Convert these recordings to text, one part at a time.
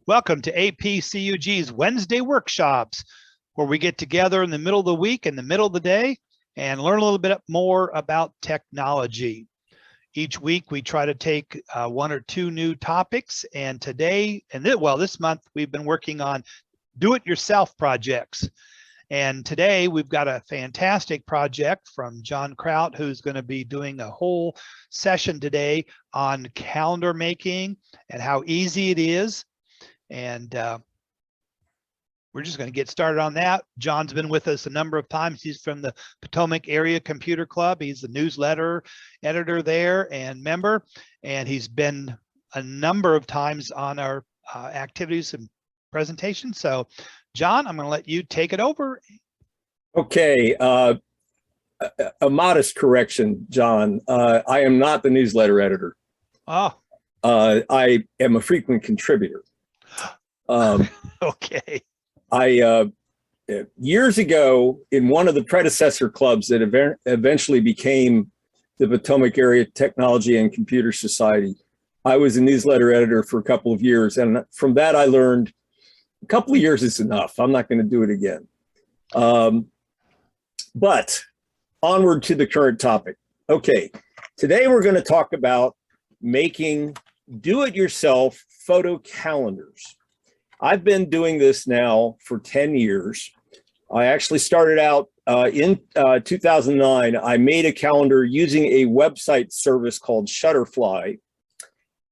Welcome to APCUG's Wednesday workshops, where we get together in the middle of the week, in the middle of the day, and learn a little bit more about technology. Each week we try to take one or two new topics, and today, this month, we've been working on do-it-yourself projects. And today we've got a fantastic project from John Krout, who's going to be doing a whole session today on calendar making and how easy it is. And we're just going to get started on that. John's been with us a number of times. He's from the Potomac Area Computer Club. He's the newsletter editor there and member, and he's been a number of times on our activities and presentations. So John, I'm going to let you take it over. Okay, a modest correction, John. I am not the newsletter editor. Oh. I am a frequent contributor. Okay. Years ago, in one of the predecessor clubs that eventually became the Potomac Area Technology and Computer Society, I was a newsletter editor for a couple of years. And from that, I learned a couple of years is enough. I'm not going to do it again. But onward to the current topic. Okay, today we're going to talk about making do-it-yourself photo calendars. I've been doing this now for 10 years. I actually started out in 2009. I made a calendar using a website service called Shutterfly.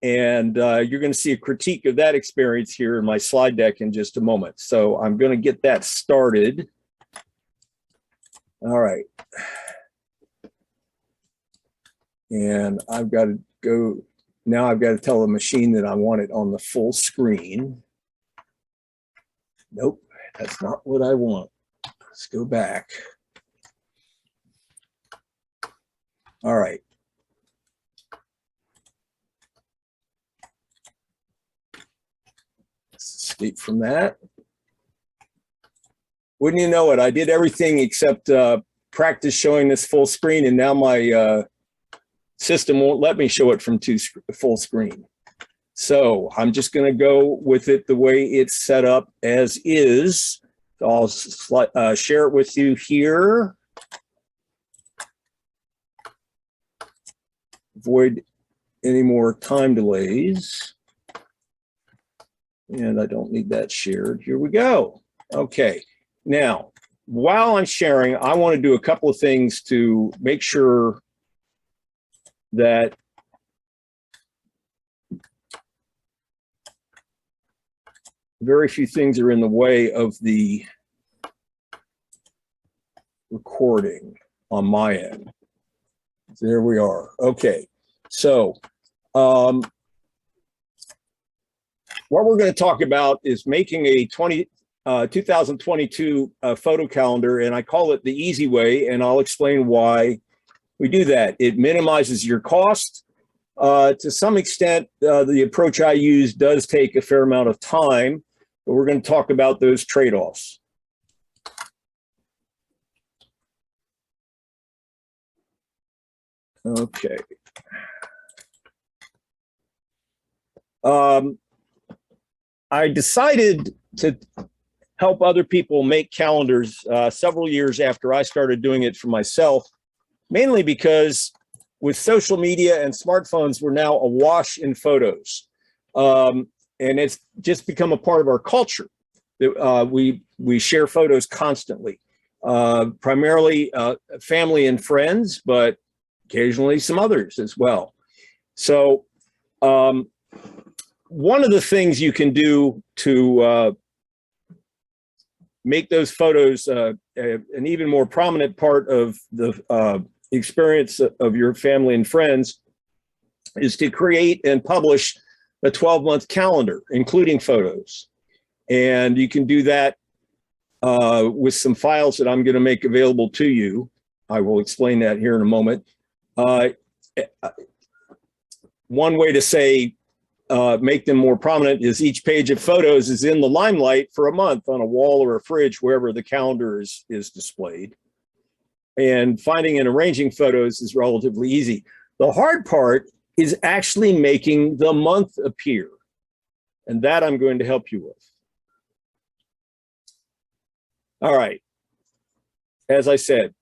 And you're going to see a critique of that experience here in my slide deck in just a moment. So I'm going to get that started. All right. And I've got to go, now I've got to tell the machine that I want it on the full screen. Nope, that's not what I want. Let's go back. All right. Escape from that. Wouldn't you know it, I did everything except practice showing this full screen, and now my system won't let me show it from full screen. So I'm just going to go with it the way it's set up as is. So I'll share it with you here. Avoid any more time delays. And I don't need that shared. Here we go. Okay. Now, while I'm sharing, I want to do a couple of things to make sure that very few things are in the way of the recording on my end. There we are. Okay. So, what we're going to talk about is making a 2022 photo calendar, and I call it the easy way, and I'll explain why we do that. It minimizes your cost. To some extent, the approach I use does take a fair amount of time, but we're going to talk about those trade-offs. Okay. I decided to help other people make calendars several years after I started doing it for myself, mainly because with social media and smartphones, we're now awash in photos. And it's just become a part of our culture. We share photos constantly, primarily family and friends, but occasionally some others as well. So one of the things you can do to make those photos an even more prominent part of the experience of your family and friends is to create and publish a 12-month calendar, including photos. And you can do that with some files that I'm going to make available to you. I will explain that here in a moment. One way to say make them more prominent is each page of photos is in the limelight for a month on a wall or a fridge, wherever the calendar is displayed. And finding and arranging photos is relatively easy. The hard part is actually making the month appear. And that I'm going to help you with. All right. As I said,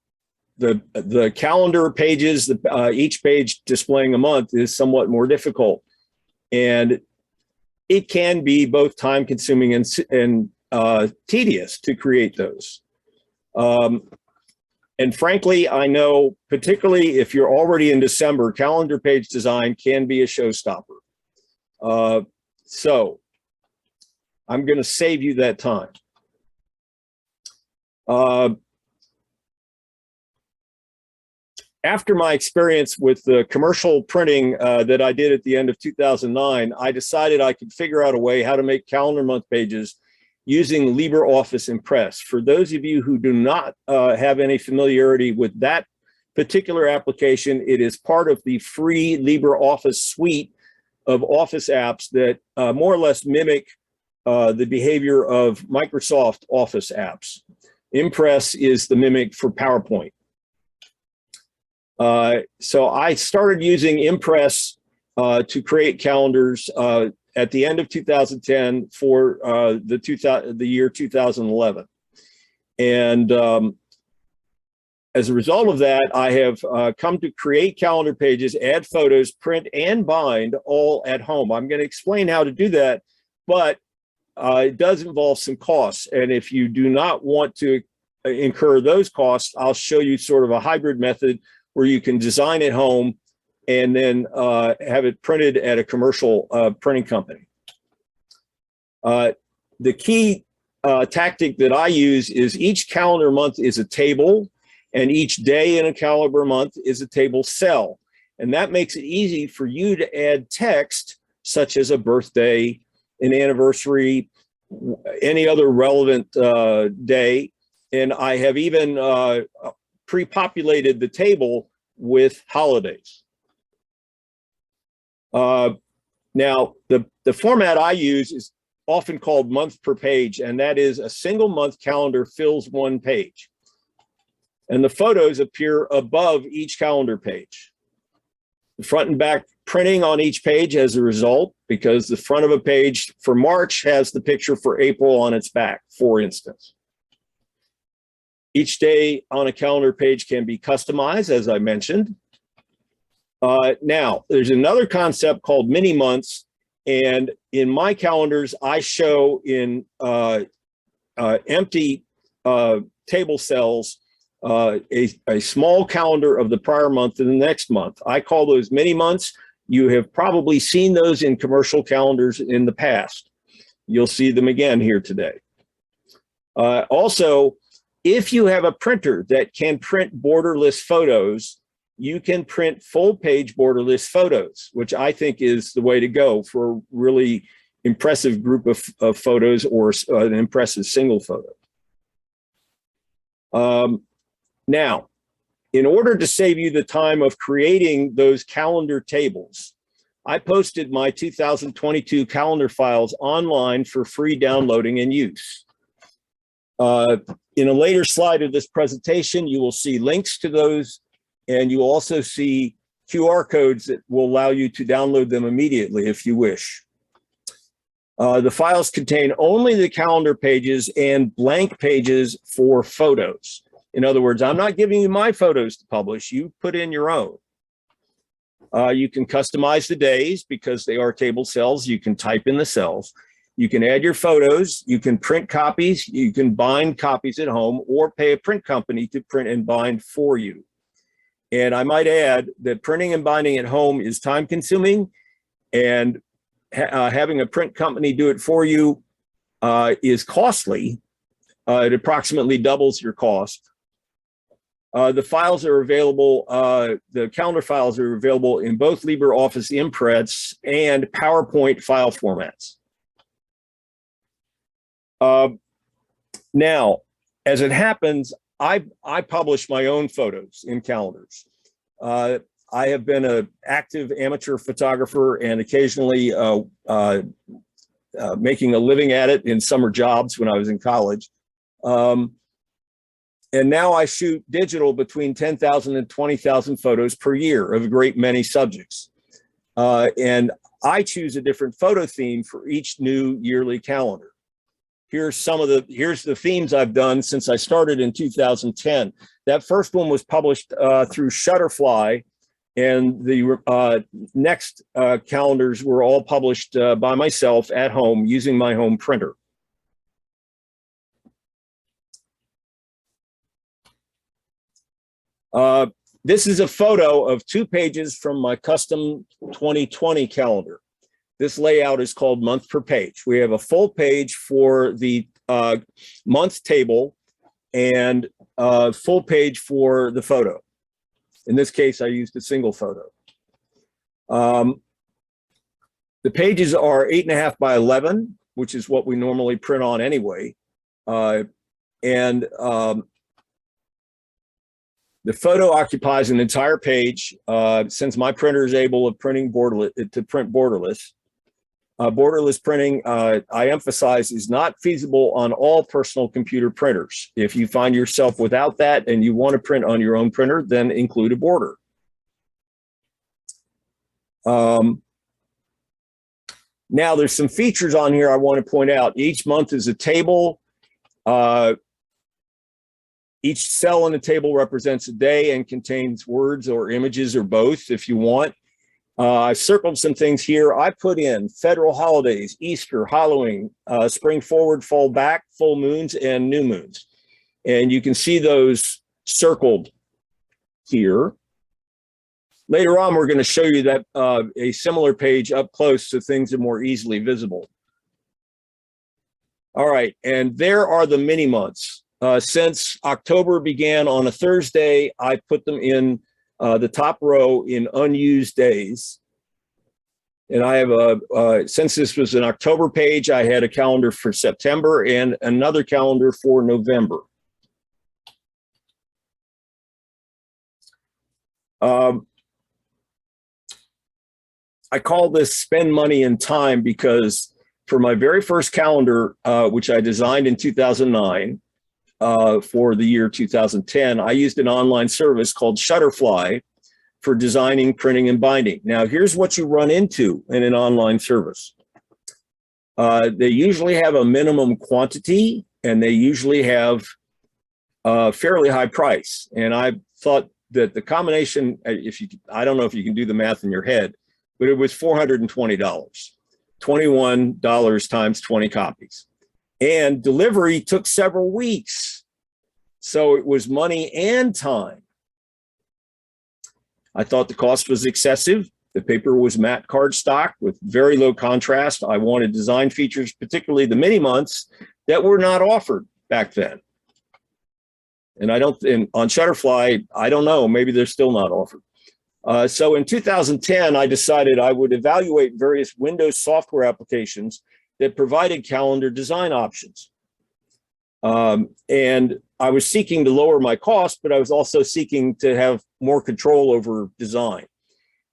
the calendar pages, each page displaying a month is somewhat more difficult. And it can be both time consuming and tedious to create those. And frankly, I know, particularly if you're already in December, calendar page design can be a showstopper. So I'm going to save you that time. After my experience with the commercial printing that I did at the end of 2009, I decided I could figure out a way how to make calendar month pages using LibreOffice Impress. For those of you who do not have any familiarity with that particular application, it is part of the free LibreOffice suite of Office apps that more or less mimic the behavior of Microsoft Office apps. Impress is the mimic for PowerPoint. So I started using Impress to create calendars at the end of 2010 for the year 2011. And as a result of that, I have come to create calendar pages, add photos, print, and bind all at home. I'm going to explain how to do that, but it does involve some costs. And if you do not want to incur those costs, I'll show you sort of a hybrid method where you can design at home and then have it printed at a commercial printing company. The key tactic that I use is each calendar month is a table, and each day in a calendar month is a table cell. And that makes it easy for you to add text, such as a birthday, an anniversary, any other relevant day. And I have even pre-populated the table with holidays. Now, the format I use is often called month per page, and that is a single month calendar fills one page. And the photos appear above each calendar page. The front and back printing on each page as a result, because the front of a page for March has the picture for April on its back, for instance. Each day on a calendar page can be customized, as I mentioned. Now, there's another concept called mini months, and in my calendars, I show in empty table cells a small calendar of the prior month and the next month. I call those mini months. You have probably seen those in commercial calendars in the past. You'll see them again here today. Also, if you have a printer that can print borderless photos, you can print full page borderless photos, which I think is the way to go for a really impressive group of photos or an impressive single photo. Now, in order to save you the time of creating those calendar tables, I posted my 2022 calendar files online for free downloading and use. In a later slide of this presentation, you will see links to those, and you also see QR codes that will allow you to download them immediately if you wish. The files contain only the calendar pages and blank pages for photos. In other words, I'm not giving you my photos to publish. You put in your own. You can customize the days because they are table cells. You can type in the cells. You can add your photos. You can print copies. You can bind copies at home or pay a print company to print and bind for you. And I might add that printing and binding at home is time consuming, and having a print company do it for you is costly. It approximately doubles your cost. The files are available, the calendar files are available in both LibreOffice Impress and PowerPoint file formats. Now, as it happens, I publish my own photos in calendars. I have been an active amateur photographer and occasionally making a living at it in summer jobs when I was in college. And now I shoot digital between 10,000 and 20,000 photos per year of a great many subjects. And I choose a different photo theme for each new yearly calendar. Here's the themes I've done since I started in 2010. That first one was published through Shutterfly, and the next calendars were all published by myself at home using my home printer. This is a photo of 2 pages from my custom 2020 calendar. This layout is called month per page. We have a full page for the month table and a full page for the photo. In this case, I used a single photo. The pages are 8.5 by 11, which is what we normally print on anyway. The photo occupies an entire page. Since my printer is able of printing to print borderless. Borderless printing, I emphasize, is not feasible on all personal computer printers. If you find yourself without that and you want to print on your own printer, then include a border. Now, there's some features on here I want to point out. Each month is a table. Each cell in the table represents a day and contains words or images or both if you want. I've circled some things here. I put in federal holidays, Easter, Halloween, spring forward, fall back, full moons, and new moons. And you can see those circled here. Later on, we're going to show you that a similar page up close so things are more easily visible. All right, and there are the mini months. Since October began on a Thursday, I put them in the top row in unused days. And I have since this was an October page, I had a calendar for September and another calendar for November. I call this spend money and time because for my very first calendar, which I designed in 2009, for the year 2010, I used an online service called Shutterfly for designing, printing, and binding. Now, here's what you run into in an online service. They usually have a minimum quantity, and they usually have a fairly high price. And I thought that the combination, I don't know if you can do the math in your head, but it was $420, $21 times 20 copies. And delivery took several weeks. So it was money and time. I thought the cost was excessive. The paper was matte cardstock with very low contrast. I wanted design features, particularly the mini months, that were not offered back then. And on Shutterfly, I don't know, maybe they're still not offered. So in 2010, I decided I would evaluate various Windows software applications that provided calendar design options. And I was seeking to lower my cost, but I was also seeking to have more control over design.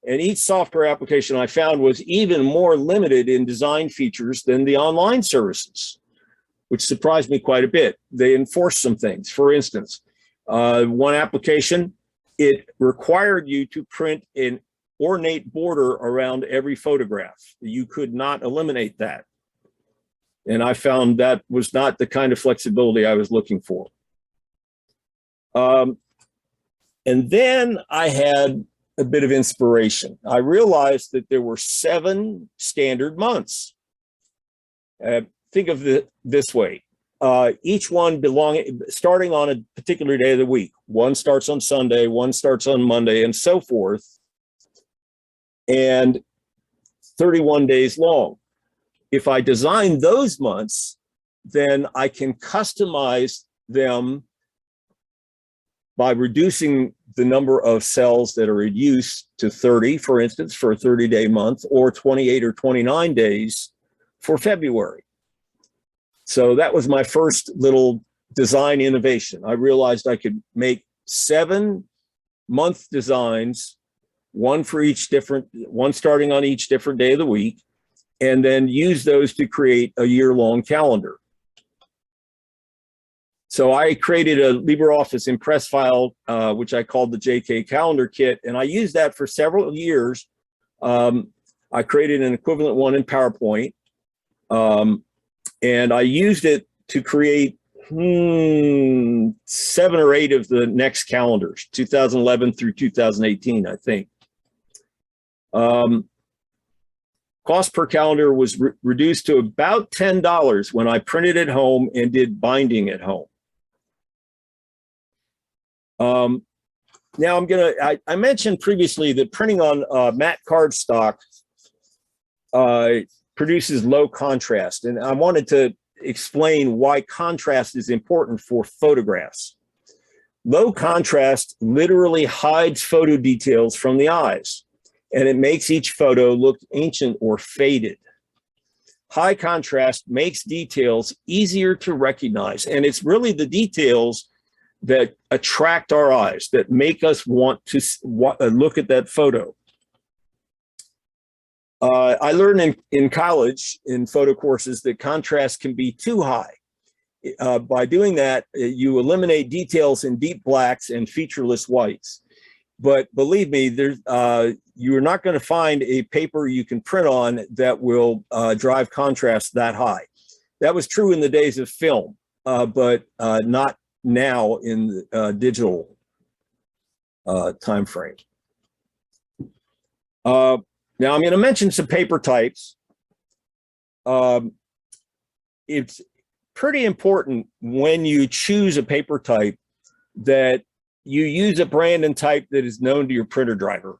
And each software application I found was even more limited in design features than the online services, which surprised me quite a bit. They enforced some things. For instance, one application, it required you to print an ornate border around every photograph. You could not eliminate that. And I found that was not the kind of flexibility I was looking for. And then I had a bit of inspiration. I realized that there were 7 standard months. Think of it this way. Each one starting on a particular day of the week. One starts on Sunday, one starts on Monday, and so forth. And 31 days long. If I design those months, then I can customize them by reducing the number of cells that are in use to 30, for instance, for a 30-day month, or 28 or 29 days for February. So that was my first little design innovation. I realized I could make 7 month designs, one starting on each different day of the week, and then use those to create a year-long calendar. So I created a LibreOffice Impress file, which I called the JK Calendar Kit, and I used that for several years I created an equivalent one in PowerPoint, and I used it to create 7 or 8 of the next calendars, 2011 through 2018, I think. Cost per calendar was reduced to about $10 when I printed at home and did binding at home. Now I mentioned previously that printing on matte cardstock produces low contrast, and I wanted to explain why contrast is important for photographs. Low contrast literally hides photo details from the eyes, and it makes each photo look ancient or faded. High contrast makes details easier to recognize, and it's really the details that attract our eyes, that make us want to look at that photo. I learned in college, in photo courses, that contrast can be too high. By doing that, you eliminate details in deep blacks and featureless whites. But believe me, you're not going to find a paper you can print on that will drive contrast that high. That was true in the days of film, but not now in the digital time frame. Now I'm going to mention some paper types. It's pretty important when you choose a paper type that you use a brand and type that is known to your printer driver.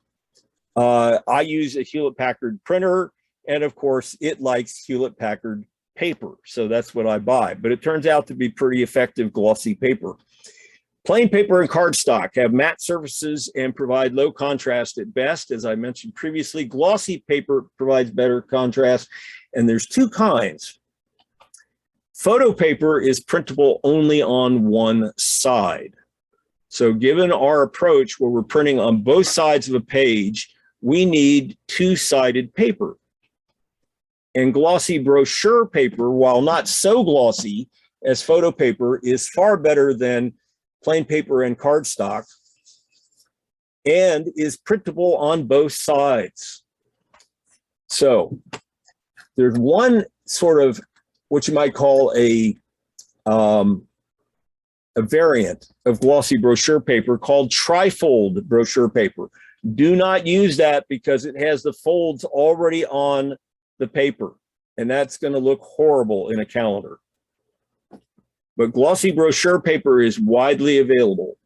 I use a Hewlett-Packard printer, and of course it likes Hewlett-Packard paper, so that's what I buy. But it turns out to be pretty effective glossy paper. Plain paper and cardstock have matte surfaces and provide low contrast at best. As I mentioned previously, glossy paper provides better contrast, and there's 2 kinds. Photo paper is printable only on one side. So given our approach where we're printing on both sides of a page, we need 2-sided paper. And glossy brochure paper, while not so glossy as photo paper, is far better than plain paper and cardstock, and is printable on both sides. So there's one sort of what you might call a variant of glossy brochure paper called trifold brochure paper. Do not use that because it has the folds already on the paper, and that's going to look horrible in a calendar. But glossy brochure paper is widely available.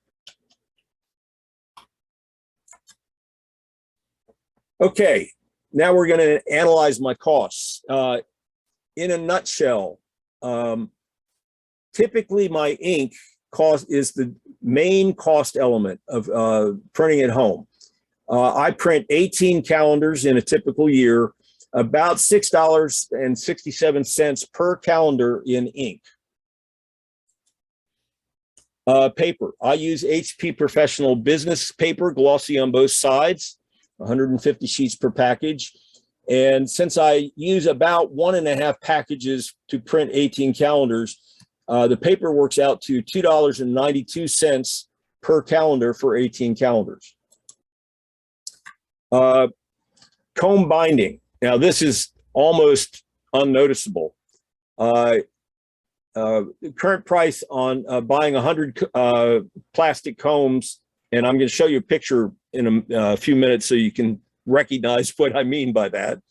Okay, now we're going to analyze my costs. In a nutshell, typically my ink cost is the main cost element of printing at home. I print 18 calendars in a typical year, about $6.67 per calendar in ink. Paper. I use HP Professional Business paper, glossy on both sides, 150 sheets per package. And since I use about 1.5 packages to print 18 calendars, the paper works out to $2.92 per calendar for 18 calendars. Comb binding. Now, this is almost unnoticeable. Current price on buying 100 plastic combs, and I'm going to show you a picture in a few minutes so you can recognize what I mean by that.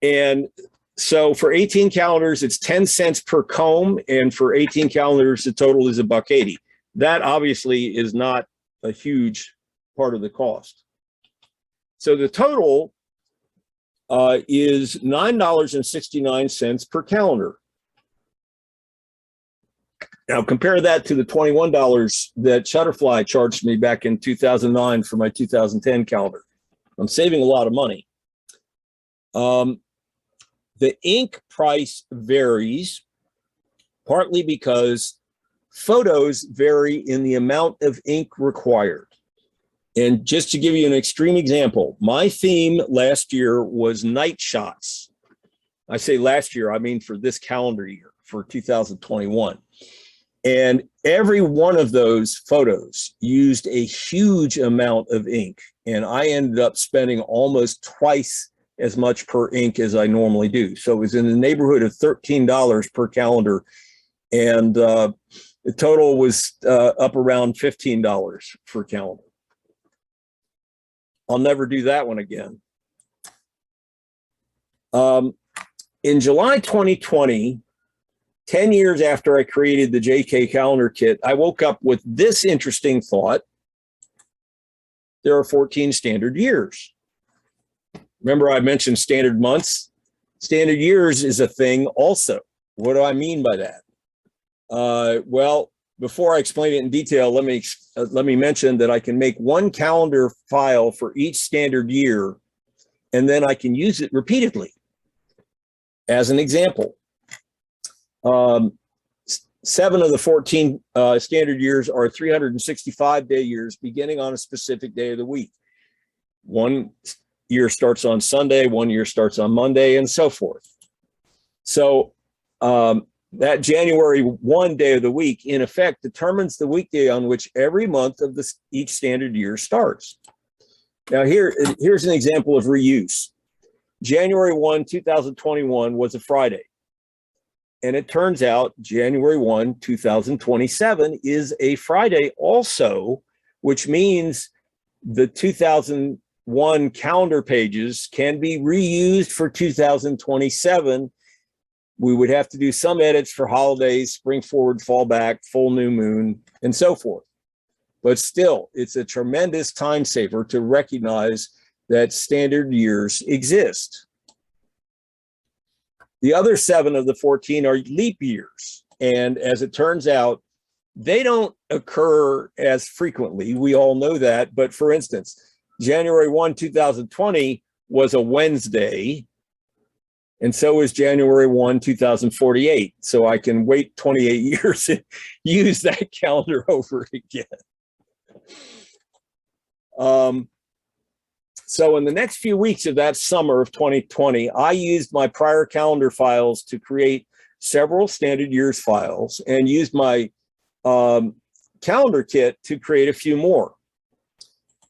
And so for 18 calendars, it's 10 cents per comb, and for 18 calendars, the total is $1.80. That obviously is not a huge part of the cost. So the total is $9.69 per calendar. Now compare that to the $21 that Shutterfly charged me back in 2009 for my 2010 calendar. I'm saving a lot of money. The ink price varies, partly because photos vary in the amount of ink required. And just to give you an extreme example, my theme last year was night shots. I say last year, I mean for this calendar year, for 2021. And every one of those photos used a huge amount of ink. And I ended up spending almost twice as much per ink as I normally do. So it was in the neighborhood of $13 per calendar. And the total was up around $15 per calendar. I'll never do that one again. In July 2020, 10 years after I created the JK calendar kit, I woke up with this interesting thought. There are 14 standard years. Remember I mentioned standard months? Standard years is a thing also. What do I mean by that? Well, before I explain it in detail, let me mention that I can make one calendar file for each standard year, and then I can use it repeatedly. As an example, 7 of the 14 standard years are 365-day years beginning on a specific day of the week. One year starts on Sunday, one year starts on Monday, and so forth. So that January 1 day of the week, in effect, determines the weekday on which every month of each standard year starts. Now here's an example of reuse. January 1, 2021 was a Friday. And it turns out January 1, 2027 is a Friday also, which means the 2001 calendar pages can be reused for 2027. We would have to do some edits for holidays, spring forward, fall back, full new moon, and so forth. But still, it's a tremendous time saver to recognize that standard years exist. The other 7 of the 14 are leap years. And as it turns out, they don't occur as frequently. We all know that. But for instance, January 1, 2020 was a Wednesday. And so is January 1, 2048. So I can wait 28 years and use that calendar over again. So in the next few weeks of that summer of 2020, I used my prior calendar files to create several standard years files and used my calendar kit to create a few more.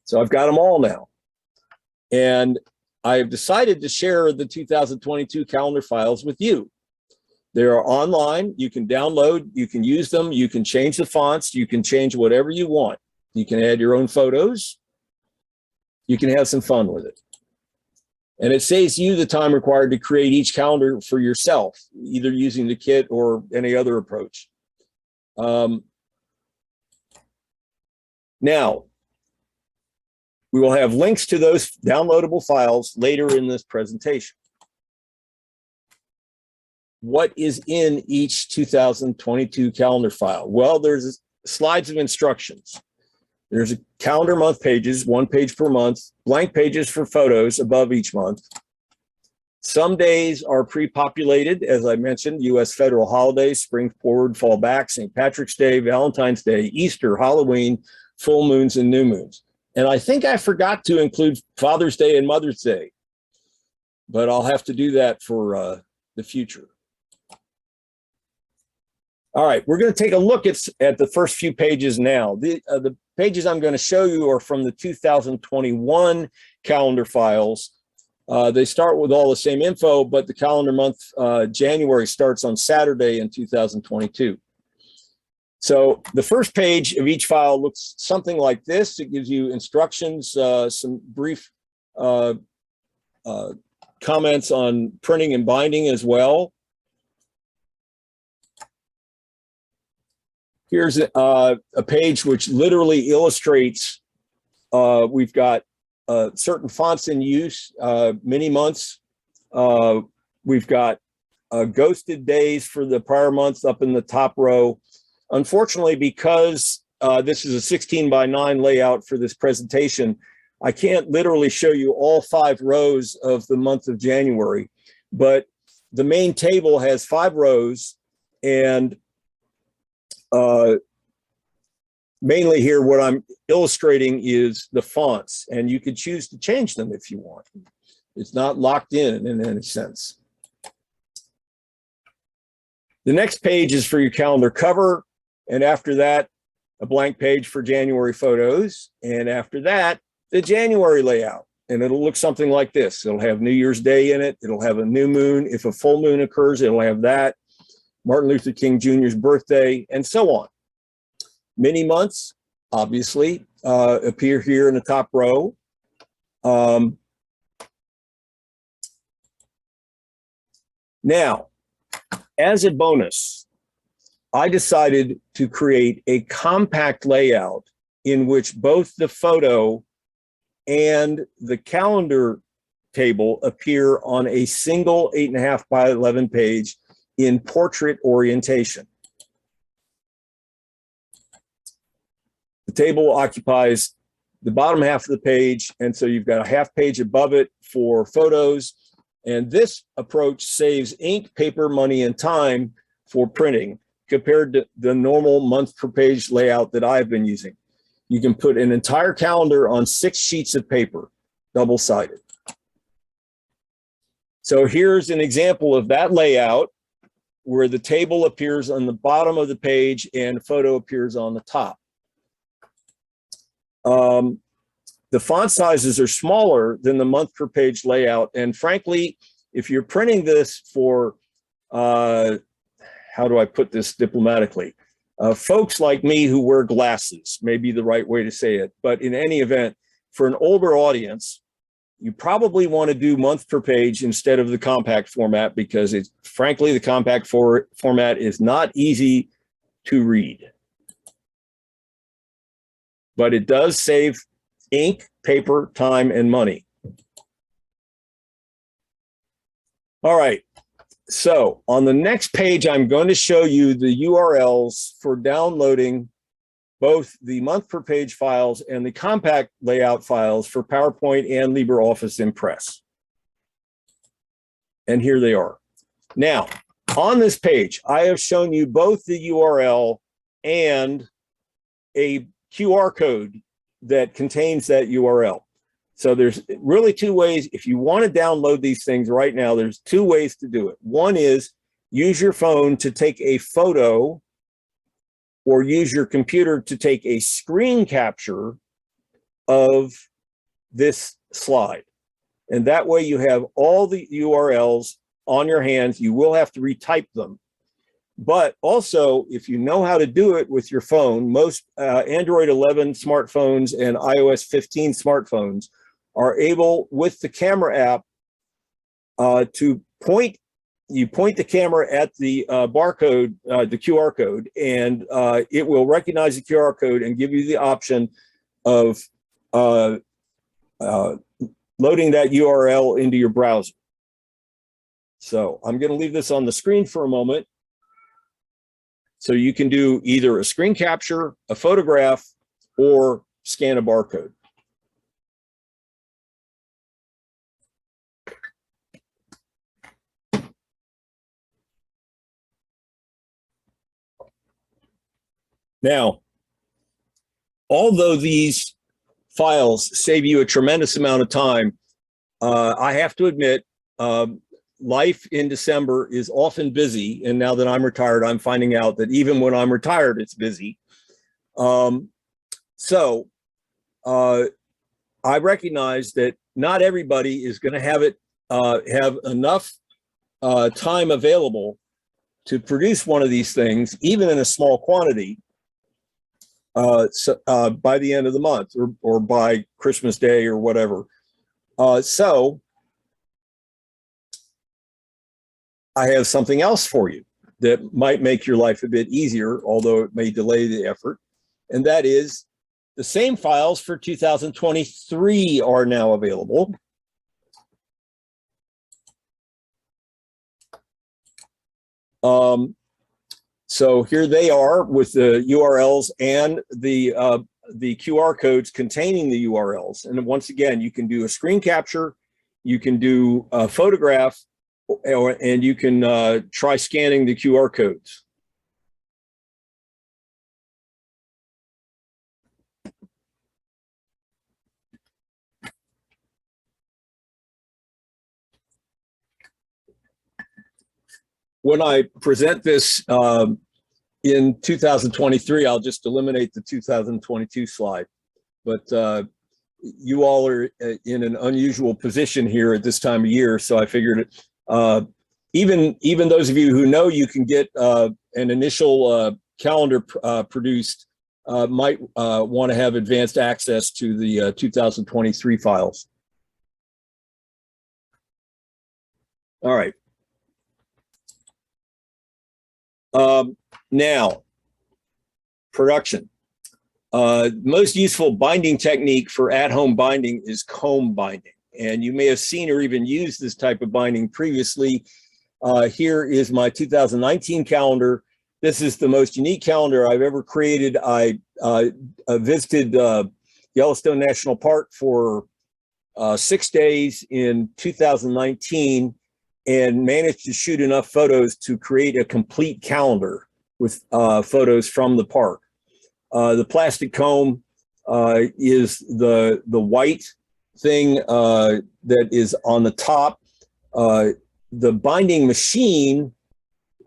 So I've got them all now. And I've decided to share the 2022 calendar files with you. They are online. You can download, you can use them, you can change the fonts, you can change whatever you want. You can add your own photos. You can have some fun with it. And it saves you the time required to create each calendar for yourself, either using the kit or any other approach. Now, we will have links to those downloadable files later in this presentation. What is in each 2022 calendar file? Well, there's slides of instructions. There's a calendar month pages, 1 page per month, blank pages for photos above each month. Some days are pre-populated, as I mentioned, U.S. federal holidays, spring forward, fall back, St. Patrick's Day, Valentine's Day, Easter, Halloween, full moons, and new moons. And I think I forgot to include Father's Day and Mother's Day, but I'll have to do that for the future. All right, we're going to take a look at the first few pages now. The pages I'm going to show you are from the 2021 calendar files. They start with all the same info, but the calendar month January starts on Saturday in 2022. So the first page of each file looks something like this. It gives you instructions, some brief comments on printing and binding as well. Here's a page which literally illustrates, we've got certain fonts in use, mini months. We've got ghosted days for the prior month up in the top row. Unfortunately, because this is a 16:9 layout for this presentation, I can't literally show you all 5 rows of the month of January, but the main table has 5 rows, and mainly here what I'm illustrating is the fonts, and you could choose to change them if you want. It's not locked in any sense. The next page is for your calendar cover. And after that, a blank page for January photos. And after that, the January layout. And it'll look something like this. It'll have New Year's Day in it. It'll have a new moon. If a full moon occurs, it'll have that. Martin Luther King Jr.'s birthday, and so on. Many months, obviously, appear here in the top row. Now, as a bonus, I decided to create a compact layout in which both the photo and the calendar table appear on a single 8.5 by 11 page in portrait orientation. The table occupies the bottom half of the page, and so you've got a half page above it for photos. And this approach saves ink, paper, money, and time for printing compared to the normal month per page layout that I've been using. You can put an entire calendar on 6 sheets of paper, double-sided. So here's an example of that layout where the table appears on the bottom of the page and photo appears on the top. The font sizes are smaller than the month per page layout. And frankly, if you're printing this for, how do I put this diplomatically? Folks like me who wear glasses may be the right way to say it. But in any event, for an older audience, you probably want to do month per page instead of the compact format because it's frankly, the compact format is not easy to read. But it does save ink, paper, time, and money. All right. So on the next page, I'm going to show you the URLs for downloading both the month per page files and the compact layout files for PowerPoint and LibreOffice Impress. And here they are. Now, on this page, I have shown you both the URL and a QR code that contains that URL. So there's really 2 ways. If you want to download these things right now, there's 2 ways to do it. One is use your phone to take a photo or use your computer to take a screen capture of this slide. And that way you have all the URLs on your hands. You will have to retype them. But also, if you know how to do it with your phone, most Android 11 smartphones and iOS 15 smartphones are able, with the camera app, to point the camera at the barcode, the QR code, and it will recognize the QR code and give you the option of loading that URL into your browser. So I'm going to leave this on the screen for a moment. So you can do either a screen capture, a photograph, or scan a barcode. Now, although these files save you a tremendous amount of time, I have to admit, life in December is often busy. And now that I'm retired, I'm finding out that even when I'm retired, it's busy. So I recognize that not everybody is going to have enough time available to produce one of these things, even in a small quantity, by the end of the month or by Christmas Day or whatever. So I have something else for you that might make your life a bit easier, although it may delay the effort. And that is the same files for 2023 are now available. So here they are with the URLs and the QR codes containing the URLs. And once again, you can do a screen capture, you can do a photograph, and you can try scanning the QR codes. When I present this in 2023, I'll just eliminate the 2022 slide. But you all are in an unusual position here at this time of year, so I figured even those of you who know you can get an initial calendar produced might want to have advanced access to the 2023 files. All right. Now, production. Most useful binding technique for at-home binding is comb binding. And you may have seen or even used this type of binding previously. Here is my 2019 calendar. This is the most unique calendar I've ever created. I visited Yellowstone National Park for 6 days in 2019 and managed to shoot enough photos to create a complete calendar with photos from the park. The plastic comb is the white thing that is on the top. The binding machine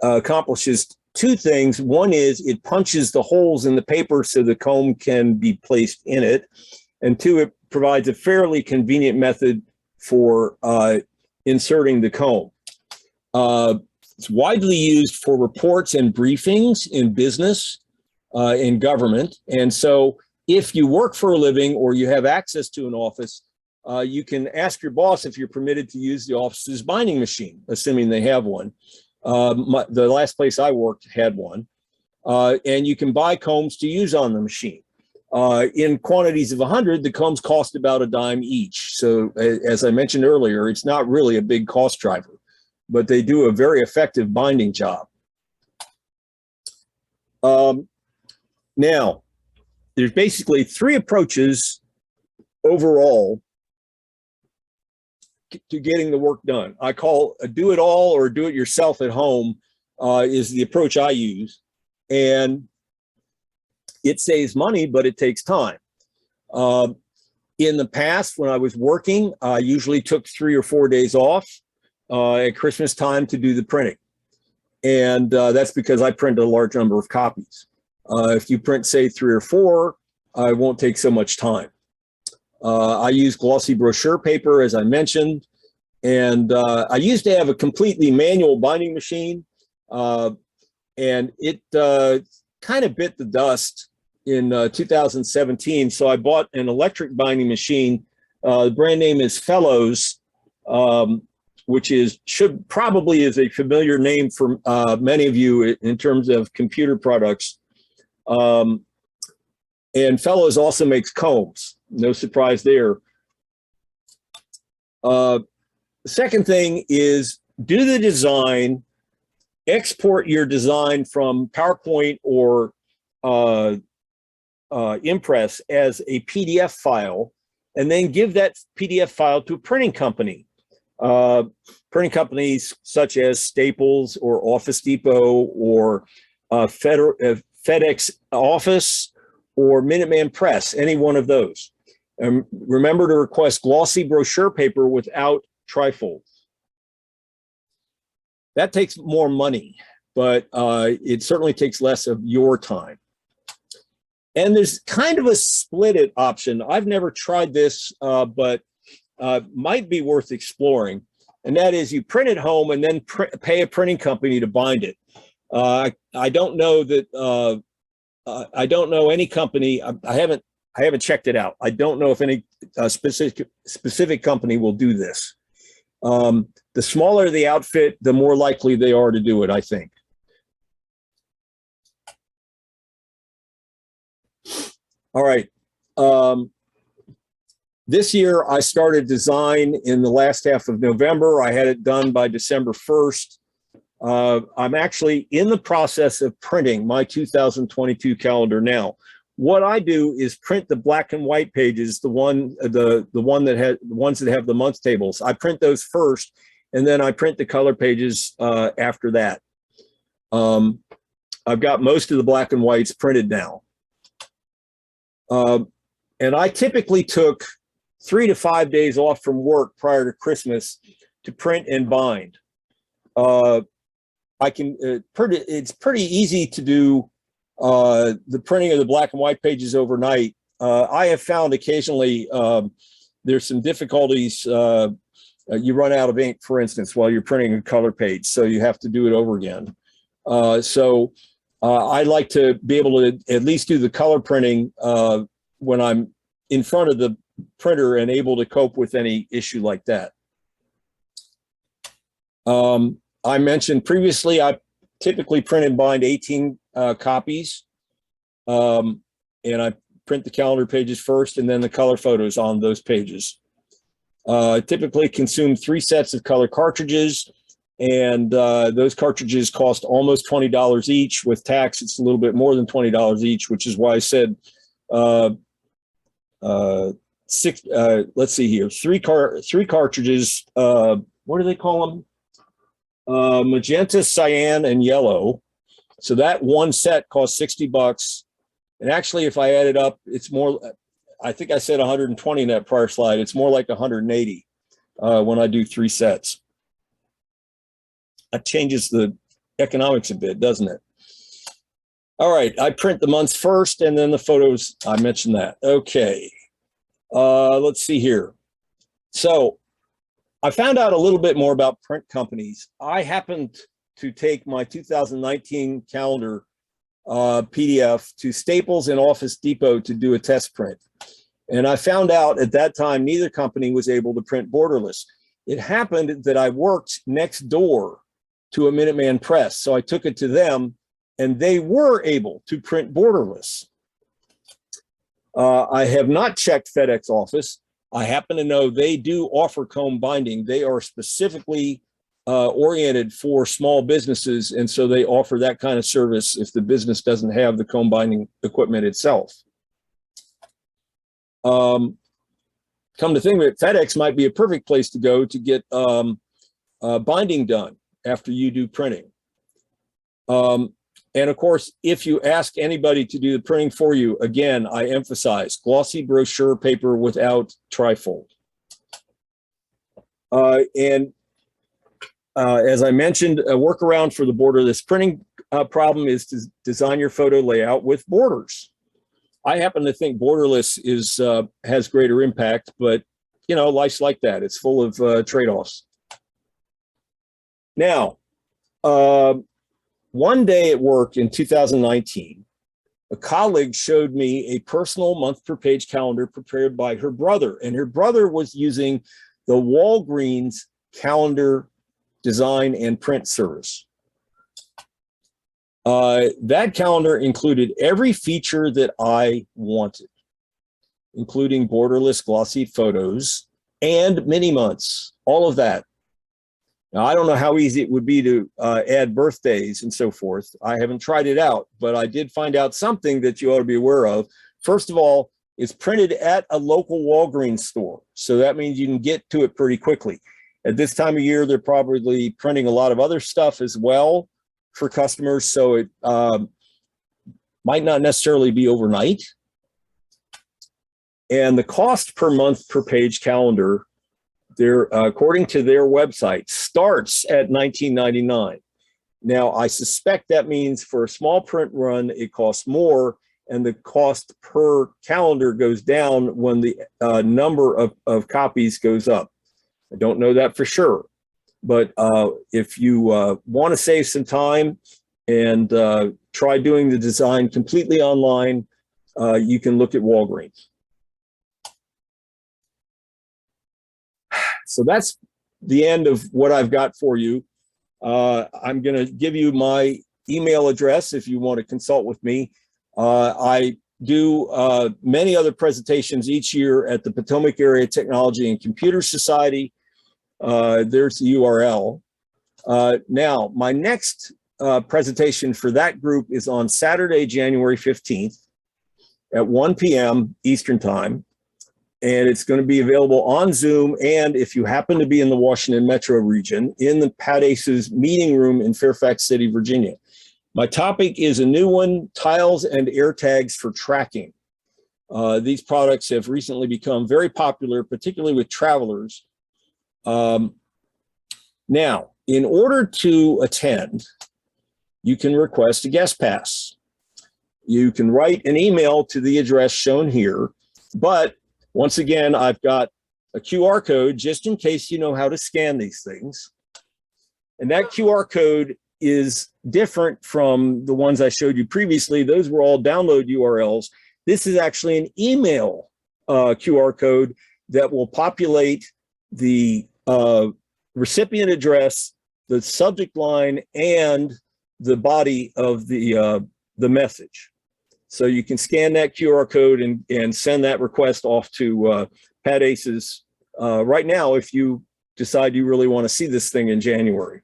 accomplishes two things. One is it punches the holes in the paper so the comb can be placed in it. And two, it provides a fairly convenient method for inserting the comb. It's widely used for reports and briefings in business, in government. And so if you work for a living or you have access to an office, you can ask your boss if you're permitted to use the office's binding machine, assuming they have one. The last place I worked had one. And you can buy combs to use on the machine. In quantities of 100, the combs cost about a dime each. So as I mentioned earlier, it's not really a big cost driver, but they do a very effective binding job. Now, there's basically three approaches overall to getting the work done. I call a do it all or do it yourself at home is the approach I use. And it saves money, but it takes time. In the past, when I was working, I usually took 3 or 4 days off at Christmas time to do the printing. And that's because I print a large number of copies. If you print, say, 3 or 4, it won't take so much time. I use glossy brochure paper, as I mentioned, and I used to have a completely manual binding machine, and it kind of bit the dust in 2017. So I bought an electric binding machine. The brand name is Fellows, which probably is a familiar name for many of you in terms of computer products. And Fellows also makes combs. No surprise there. The second thing is do the design, export your design from PowerPoint or Impress as a PDF file, and then give that PDF file to a printing company. Printing companies such as Staples or Office Depot or FedEx Office or Minuteman Press, any one of those. Remember to request glossy brochure paper without trifolds. That takes more money, but it certainly takes less of your time. And there's kind of a split it option. I've never tried this, but might be worth exploring. And that is you print at home and then pay a printing company to bind it. I don't know that, I don't know any company, I haven't checked it out. I don't know if any specific company will do this. The smaller the outfit, the more likely they are to do it, I think. All right. This year, I started design in the last half of November. I had it done by December 1st. I'm actually in the process of printing my 2022 calendar now. What I do is print the black and white pages, the ones that have the month tables. I print those first, and then I print the color pages after that. I've got most of the black and whites printed now. And I typically took 3 to 5 days off from work prior to Christmas to print and bind. it's pretty easy to do the printing of the black and white pages overnight. I have found occasionally there's some difficulties. You run out of ink, for instance, while you're printing a color page, so you have to do it over again. I like to be able to at least do the color printing when I'm in front of the printer and able to cope with any issue like that. I mentioned previously, I typically print and bind 18 copies, and I print the calendar pages first and then the color photos on those pages. I typically consume 3 sets of color cartridges, and those cartridges cost almost $20 each. With tax, it's a little bit more than $20 each, which is why I said let's see here, three cartridges. What do they call them? Magenta, cyan, and yellow. So that one set costs $60. And actually, if I add it up, it's more, I think I said 120 in that prior slide. It's more like 180 when I do 3 sets. That changes the economics a bit, doesn't it? All right, I print the months first and then the photos. I mentioned that. Okay, let's see here. So I found out a little bit more about print companies. I happened to take my 2019 calendar PDF to Staples and Office Depot to do a test print. And I found out at that time, neither company was able to print borderless. It happened that I worked next door to a Minuteman press. So I took it to them and they were able to print borderless. I have not checked FedEx Office. I happen to know they do offer comb binding. They are specifically oriented for small businesses, and so they offer that kind of service if the business doesn't have the comb binding equipment itself. Come to think of it, FedEx might be a perfect place to go to get binding done after you do printing. And of course, if you ask anybody to do the printing for you, again, I emphasize glossy brochure paper without trifold. As I mentioned, a workaround for the borderless printing problem is to design your photo layout with borders. I happen to think borderless has greater impact, but you know, life's like that. It's full of trade-offs. Now, one day at work in 2019, a colleague showed me a personal month per page calendar prepared by her brother, and her brother was using the Walgreens calendar design and print service. That calendar included every feature that I wanted, including borderless glossy photos and mini months, all of that. Now, I don't know how easy it would be to add birthdays and so forth. I haven't tried it out, but I did find out something that you ought to be aware of. First of all, it's printed at a local Walgreens store. So that means you can get to it pretty quickly. At this time of year, they're probably printing a lot of other stuff as well for customers. So it might not necessarily be overnight. And the cost per month per page calendar, according to their website, starts at $19.99. Now, I suspect that means for a small print run, it costs more, and the cost per calendar goes down when the number of copies goes up. I don't know that for sure, but if you want to save some time and try doing the design completely online, you can look at Walgreens. So that's the end of what I've got for you. I'm going to give you my email address if you want to consult with me. I do many other presentations each year at the Potomac Area Technology and Computer Society. There's the URL. Now, my next presentation for that group is on Saturday, January 15th at 1 p.m. Eastern Time. And it's going to be available on Zoom. And if you happen to be in the Washington metro region, in the Pat Ace's meeting room in Fairfax City, Virginia. My topic is a new one, tiles and air tags for tracking. These products have recently become very popular, particularly with travelers. Now, in order to attend, you can request a guest pass. You can write an email to the address shown here, but once again, I've got a QR code just in case you know how to scan these things. And that QR code is different from the ones I showed you previously. Those were all download URLs. This is actually an email QR code that will populate the recipient address, the subject line, and the body of the message. So you can scan that QR code and send that request off to Pat Ace's right now if you decide you really want to see this thing in January.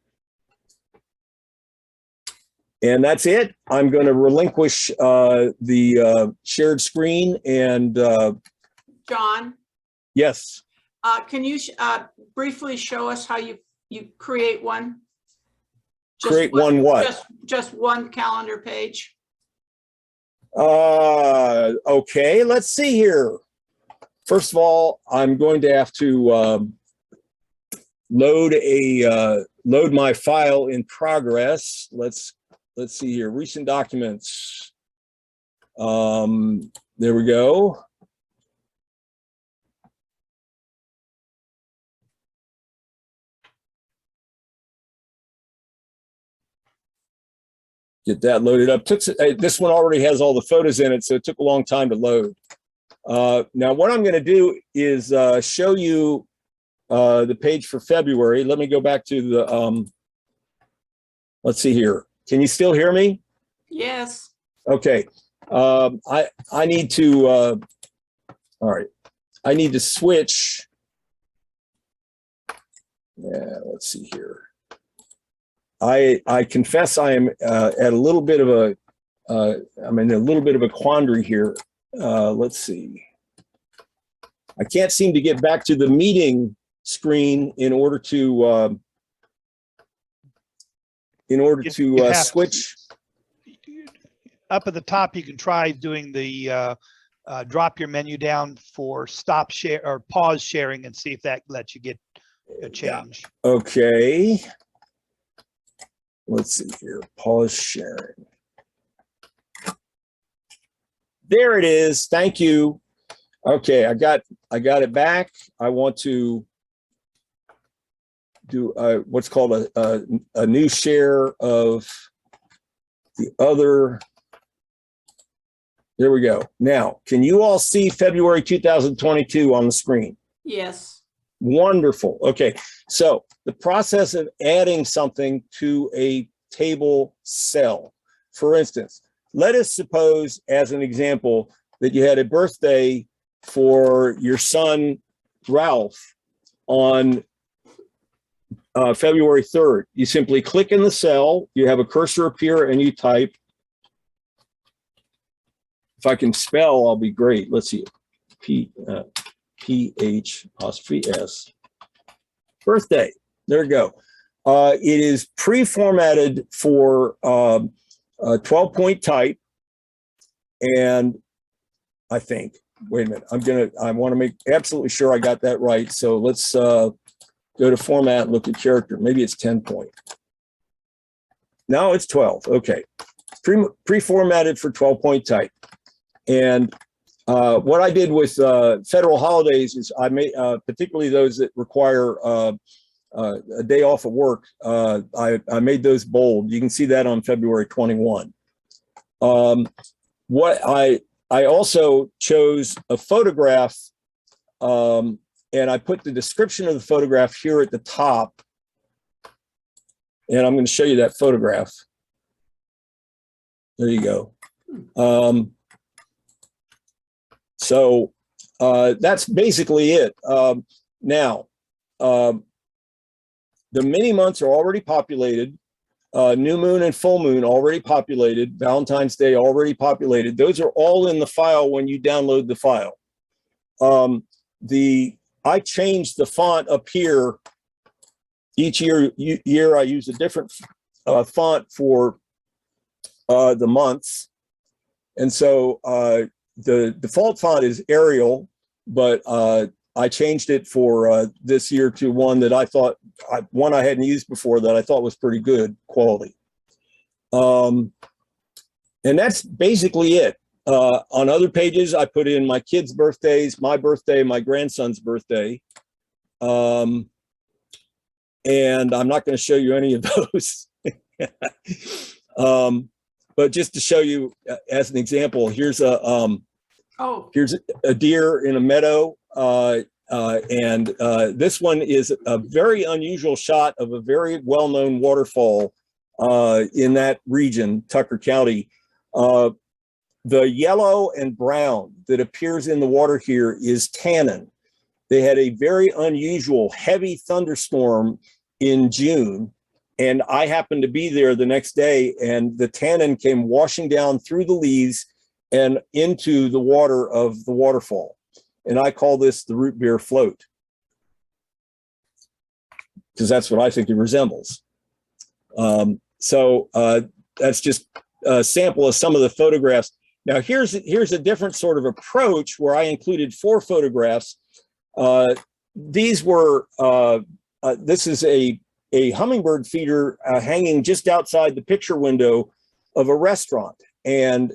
And that's it. I'm going to relinquish the shared screen and John, yes. can you briefly show us how you create one? Create one what? Just one calendar page. Okay, let's see here. First of all, I'm going to have to load my file in progress. Let's see here, recent documents. There we go. Get that loaded up. This one already has all the photos in it, so it took a long time to load. Now, what I'm going to do is show you the page for February. Let me go back to the, let's see here. Can you still hear me? Yes. Okay. I need to, all right. I need to switch. Yeah, let's see here. I confess I am at a little bit of a, I'm in a little bit of a quandary here. Let's see. I can't seem to get back to the meeting screen in order to switch. Up at the top, you can try doing the drop your menu down for stop share or pause sharing and see if that lets you get a change. Yeah. Okay. Let's see here, pause sharing. There it is. Thank you. Okay, I got it back. I want to do what's called a new share of the other. There we go. Now, can you all see February 2022 on the screen? Yes. Wonderful. Okay, so the process of adding something to a table cell. For instance, let us suppose, as an example, that you had a birthday for your son, Ralph, on February 3rd. You simply click in the cell, you have a cursor appear, and you type. If I can spell, I'll be great. Let's see. PH apostrophe S, birthday. There you go. It is pre-formatted for 12-point type, and I think, wait a minute, I want to make absolutely sure I got that right. So let's go to format, look at character. Maybe it's 10-point. No, it's 12. Okay, pre-formatted for 12-point type. And what I did with federal holidays is I made, particularly those that require a day off of work, I made those bold. You can see that on February 21. What I also chose a photograph, and I put the description of the photograph here at the top. And I'm going to show you that photograph. There you go. So that's basically it. Now, the mini months are already populated. New moon and full moon already populated. Valentine's Day already populated. Those are all in the file when you download the file. I changed the font up here. Each year I use a different font for the months. And so the default font is Arial, but I changed it for this year to one that I thought, one I hadn't used before that I thought was pretty good quality. And that's basically it. On other pages, I put in my kids' birthdays, my birthday, my grandson's birthday. And I'm not going to show you any of those. But just to show you as an example, here's a deer in a meadow. This one is a very unusual shot of a very well-known waterfall in that region, Tucker County. The yellow and brown that appears in the water here is tannin. They had a very unusual heavy thunderstorm in June, and I happened to be there the next day, and the tannin came washing down through the leaves and into the water of the waterfall. And I call this the root beer float, because that's what I think it resembles. That's just a sample of some of the photographs. Now here's a different sort of approach where I included 4 photographs. These were, this is a hummingbird feeder hanging just outside the picture window of a restaurant. And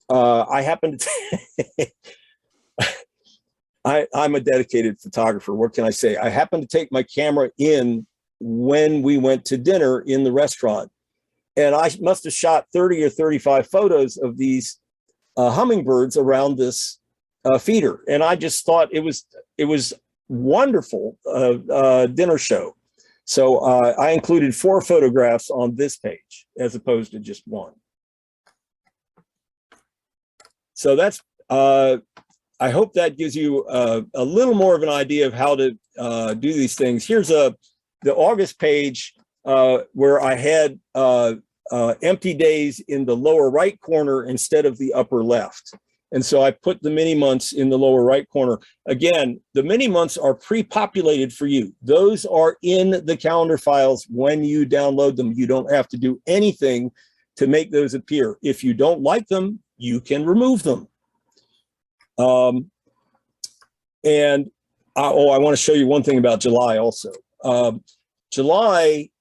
I happened to, I'm a dedicated photographer. What can I say? I happened to take my camera in when we went to dinner in the restaurant. And I must have shot 30 or 35 photos of these hummingbirds around this feeder. And I just thought it was wonderful dinner show. So I included 4 photographs on this page as opposed to just 1. So that's, I hope that gives you a little more of an idea of how to do these things. Here's the August page where I had empty days in the lower right corner instead of the upper left. And so I put the mini months in the lower right corner. Again, the mini months are pre-populated for you. Those are in the calendar files when you download them. You don't have to do anything to make those appear. If you don't like them, you can remove them. I want to show you one thing about July also. July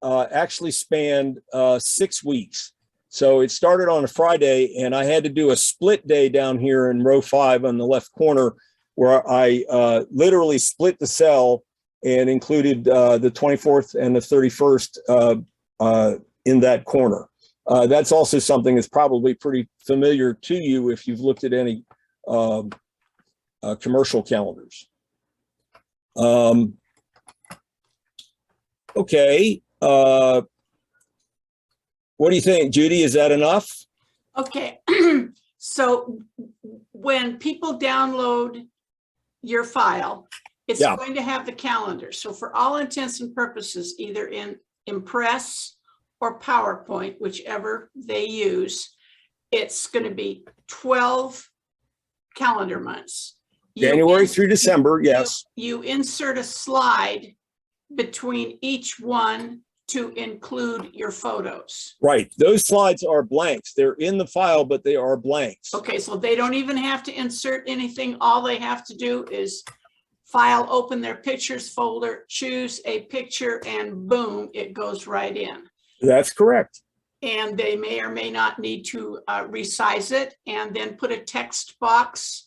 actually spanned 6 weeks. So it started on a Friday, and I had to do a split day down here in row 5 on the left corner, where I literally split the cell and included the 24th and the 31st in that corner. That's also something that's probably pretty familiar to you if you've looked at any commercial calendars. Okay. What do you think, Judy? Is that enough? Okay. So when people download your file, it's going to have the calendar. So for all intents and purposes, either in Impress or PowerPoint, whichever they use, it's going to be 12 calendar months. January through December, yes. You insert a slide between each one to include your photos. Right. Those slides are blanks. They're in the file, but they are blanks. Okay, so they don't even have to insert anything. All they have to do is file, open their pictures folder, choose a picture, and boom, it goes right in. That's correct. And they may or may not need to resize it and then put a text box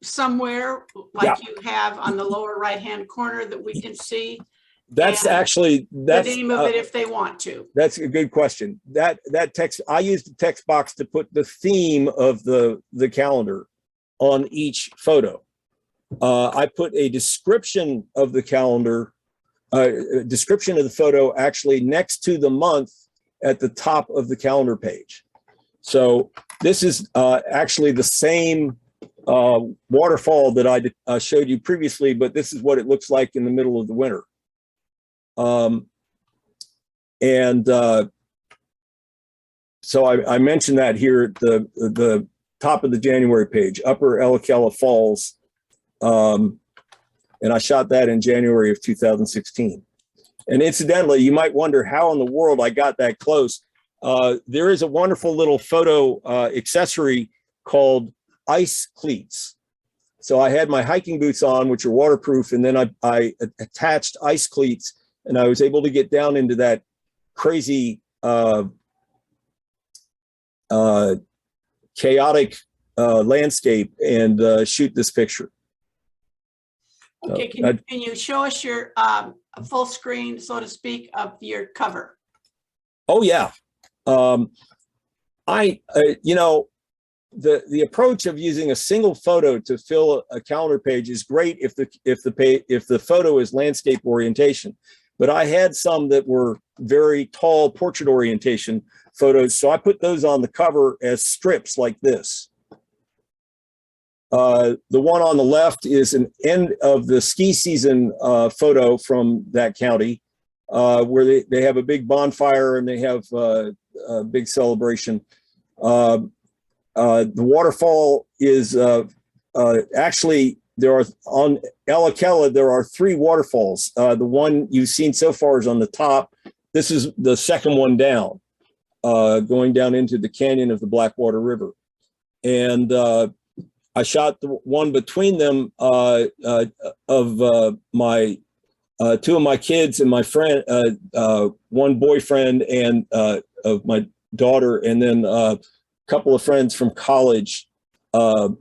somewhere like you have on the lower right-hand corner that we can see. That's actually the name of it if they want to. That's a good question. That text, I used the text box to put the theme of the calendar on each photo. I put a description of the calendar, description of the photo actually next to the month at the top of the calendar page. So this is actually the same waterfall that I showed you previously, but this is what it looks like in the middle of the winter. So I mentioned that here at the top of the January page, Upper Ellicella Falls. And I shot that in January of 2016. And incidentally, you might wonder how in the world I got that close. There is a wonderful little photo accessory called ice cleats. So I had my hiking boots on, which are waterproof, and then I attached ice cleats, and I was able to get down into that crazy, chaotic landscape and shoot this picture. Okay, can you show us your full screen, so to speak, of your cover? Oh yeah, you know, the approach of using a single photo to fill a calendar page is great if the photo is landscape orientation. But I had some that were very tall portrait orientation photos, so I put those on the cover as strips like this. The one on the left is an end of the ski season photo from that county, where they have a big bonfire and they have a big celebration. The waterfall is actually, there are on Alakela, there are 3 waterfalls. The one you've seen so far is on the top. This is the second one down, going down into the canyon of the Blackwater River. And I shot the one between them of my 2 of my kids and my friend, one boyfriend and of my daughter, and then a couple of friends from college who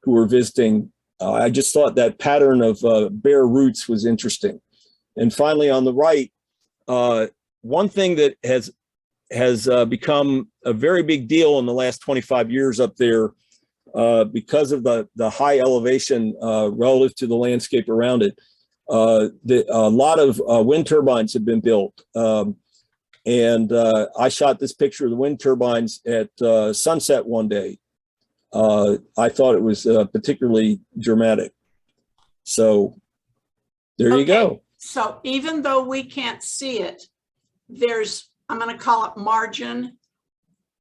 were visiting. I just thought that pattern of bare roots was interesting. And finally, on the right, one thing that has become a very big deal in the last 25 years up there, because of the high elevation relative to the landscape around it, a lot of wind turbines have been built. And I shot this picture of the wind turbines at sunset one day. I thought it was particularly dramatic. So there you go. So even though we can't see it, there's, I'm going to call it margin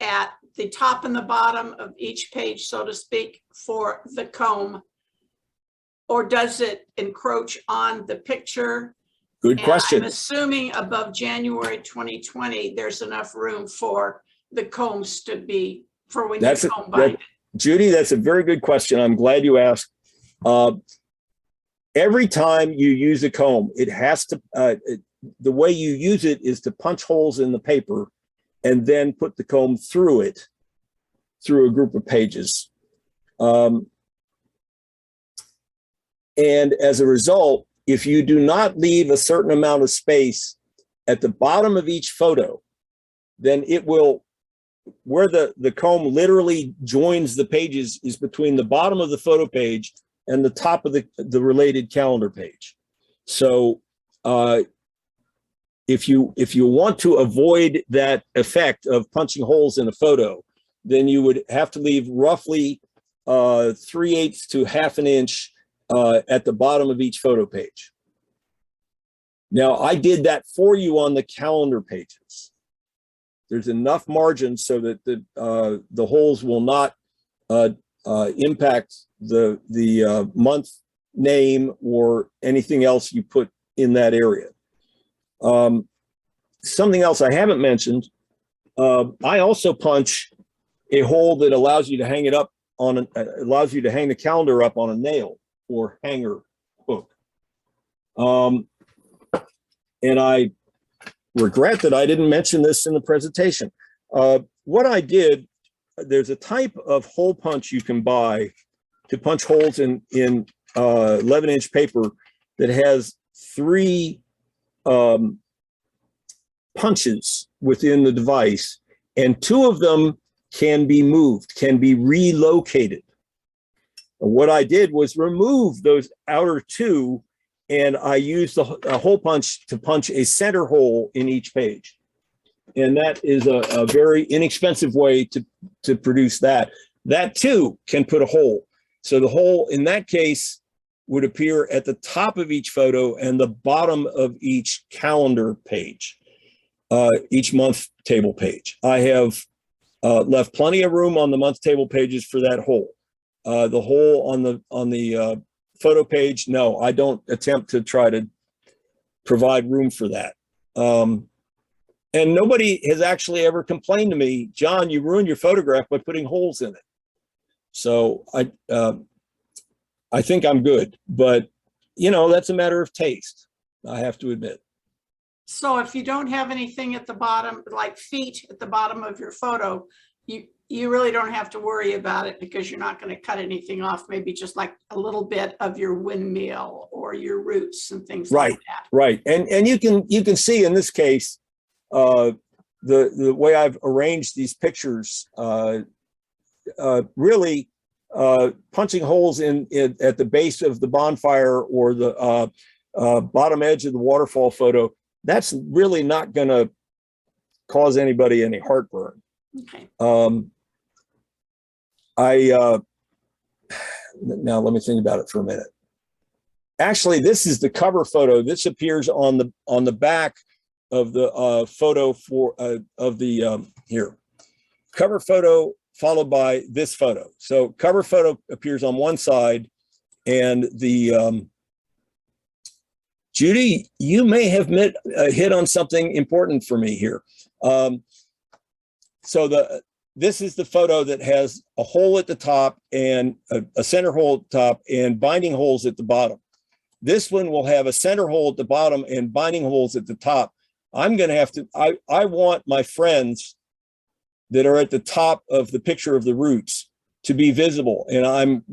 at the top and the bottom of each page, so to speak, for the comb, or does it encroach on the picture? Good question. I'm assuming above January 2020, there's enough room for the combs to be, for when you comb bind it. Judy, that's a very good question. I'm glad you asked. Every time you use a comb, it has to, the way you use it is to punch holes in the paper and then put the comb through it, through a group of pages. And as a result, if you do not leave a certain amount of space at the bottom of each photo, then it will, where the comb literally joins the pages is between the bottom of the photo page and the top of the related calendar page. So if you want to avoid that effect of punching holes in a photo, then you would have to leave roughly 3/8 to half an inch at the bottom of each photo page. Now, I did that for you on the calendar pages. There's enough margin so that the holes will not impact the month name or anything else you put in that area. Something else I haven't mentioned, I also punch a hole that allows you to hang it up on, allows you to hang the calendar up on a nail or hanger hook. And I regret that I didn't mention this in the presentation. What I did, there's a type of hole punch you can buy to punch holes in 11-inch paper that has 3 punches within the device, and 2 of them can be moved, can be relocated. What I did was remove those outer 2, and I used a hole punch to punch a center hole in each page. And that is a very inexpensive way to produce that. That too can put a hole. So the hole in that case would appear at the top of each photo and the bottom of each calendar page, each month table page. I have left plenty of room on the month table pages for that hole. The hole on the photo page, no, I don't attempt to try to provide room for that. And nobody has actually ever complained to me, John, you ruined your photograph by putting holes in it. So I think I'm good, but you know, that's a matter of taste, I have to admit. So if you don't have anything at the bottom, like feet at the bottom of your photo, you really don't have to worry about it because you're not going to cut anything off. Maybe just like a little bit of your windmill or your roots and things like that. Right. And you can see in this case, the way I've arranged these pictures, really punching holes in at the base of the bonfire or the bottom edge of the waterfall photo. That's really not going to cause anybody any heartburn. Okay. Now let me think about it for a minute. Actually, this is the cover photo. This appears on the back of the photo for of the here. Cover photo followed by this photo. So cover photo appears on one side, and the Judy, you may have hit on something important for me here. So this is the photo that has a hole at the top and a center hole at the top and binding holes at the bottom. This one will have a center hole at the bottom and binding holes at the top. I'm going to have to, I want my friends that are at the top of the picture of the roots to be visible. And I'm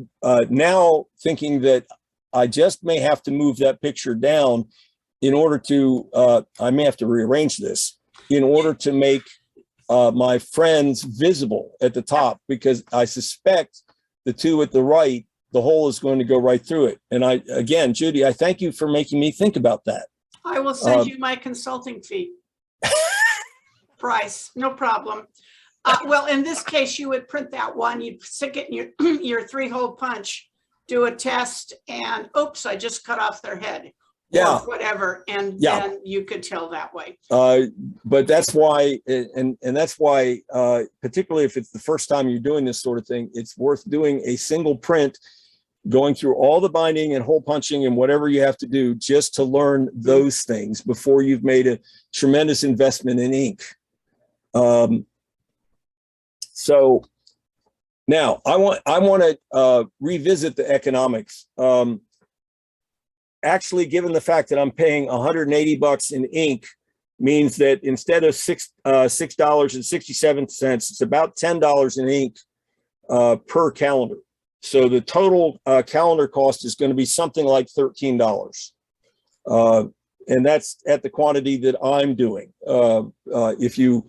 now thinking that I just may have to move that picture down in order to, I may have to rearrange this in order to make my friends visible at the top, because I suspect the two at the right, the hole is going to go right through it. And again, Judy, I thank you for making me think about that. I will send you my consulting fee price, no problem. Well, in this case, you would print that one, you'd stick it in your 3-hole punch, do a test, and oops, I just cut off their head. Yeah, or whatever, and then you could tell that way. But that's why, and that's why, particularly if it's the first time you're doing this sort of thing, it's worth doing a single print, going through all the binding and hole punching and whatever you have to do just to learn those things before you've made a tremendous investment in ink. So now I want to revisit the economics. Actually, given the fact that I'm paying $180 in ink, means that instead of $6.67, it's about $10 in ink per calendar. So the total calendar cost is going to be something like $13. And that's at the quantity that I'm doing. If you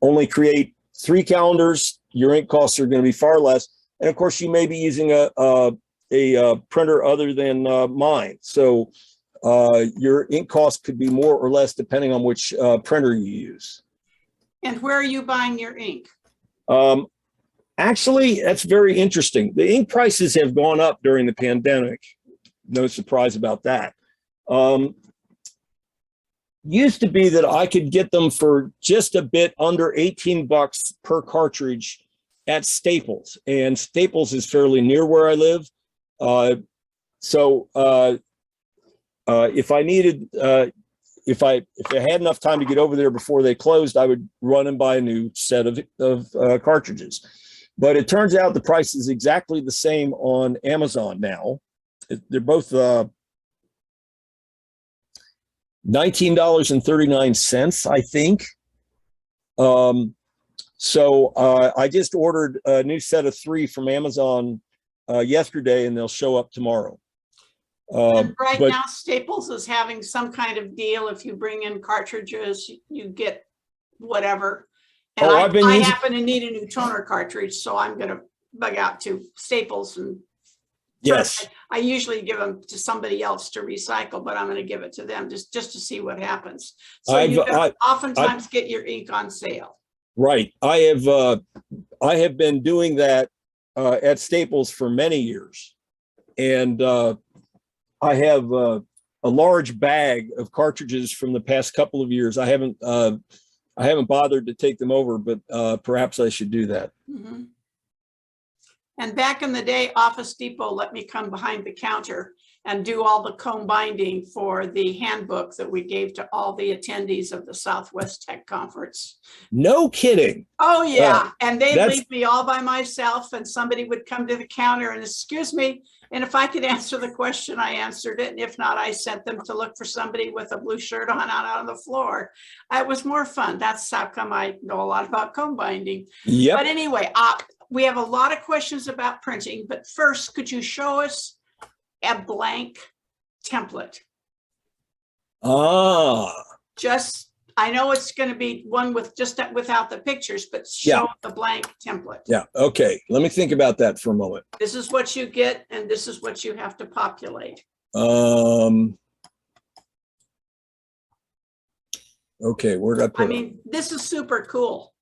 only create 3 calendars, your ink costs are going to be far less. And of course, you may be using a printer other than mine. So your ink cost could be more or less depending on which printer you use. And where are you buying your ink? Actually, that's very interesting. The ink prices have gone up during the pandemic. No surprise about that. Used to be that I could get them for just a bit under $18 per cartridge at Staples, and Staples is fairly near where I live. So if I needed, if I had enough time to get over there before they closed, I would run and buy a new set of cartridges. But it turns out the price is exactly the same on Amazon now. They're both $19.39, I think. So I just ordered a new set of 3 from Amazon yesterday, and they'll show up tomorrow. And right now, Staples is having some kind of deal. If you bring in cartridges, you get whatever. And I happen to need a new toner cartridge, so I'm going to bug out to Staples. And yes, I usually give them to somebody else to recycle, but I'm going to give it to them just to see what happens. So you can oftentimes get your ink on sale. Right. I have been doing that at Staples for many years, and I have a large bag of cartridges from the past couple of years. I haven't bothered to take them over, but perhaps I should do that. Mm-hmm. And back in the day, Office Depot let me come behind the counter and do all the comb binding for the handbook that we gave to all the attendees of the Southwest Tech Conference. No kidding. Oh, yeah. And they'd that's- leave me all by myself, and somebody would come to the counter and, excuse me, and if I could answer the question, I answered it. And if not, I sent them to look for somebody with a blue shirt on out on the floor. It was more fun. That's how come I know a lot about comb binding. Yep. But anyway, we have a lot of questions about printing, but first, could you show us a blank template? Just, I know it's going to be one with just without the pictures, but show the blank template. Yeah. Okay. Let me think about that for a moment. This is what you get, and this is what you have to populate. Okay. Where did I put it? I mean, this is super cool.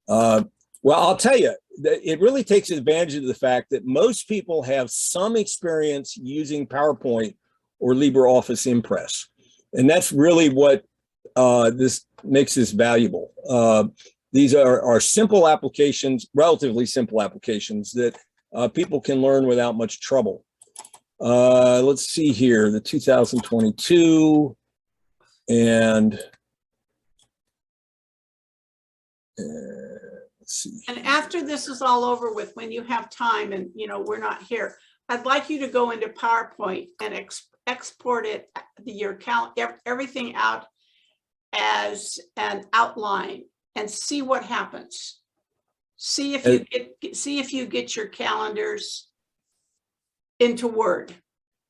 Well, I'll tell you, it really takes advantage of the fact that most people have some experience using PowerPoint or LibreOffice Impress. And that's really what this makes this valuable. These are simple applications, relatively simple applications that people can learn without much trouble. Let's see here, the 2022 and let's see. And after this is all over with, when you have time and, you know, we're not here, I'd like you to go into PowerPoint and export it, everything out as an outline and see what happens. See if you get your calendars into Word,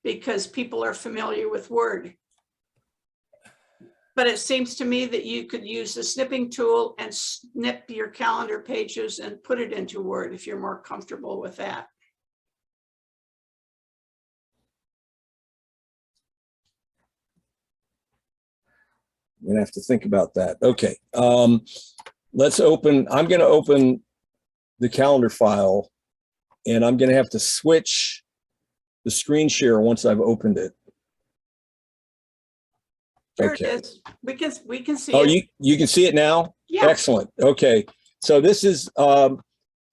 because people are familiar with Word. But it seems to me that you could use the snipping tool and snip your calendar pages and put it into Word if you're more comfortable with that. I'm gonna have to think about that. Okay, let's open, I'm gonna open the calendar file, and I'm gonna have to switch the screen share once I've opened it. There Okay. it is. We can see Oh, it. you can see it now? Yeah. Excellent. Okay, so this is now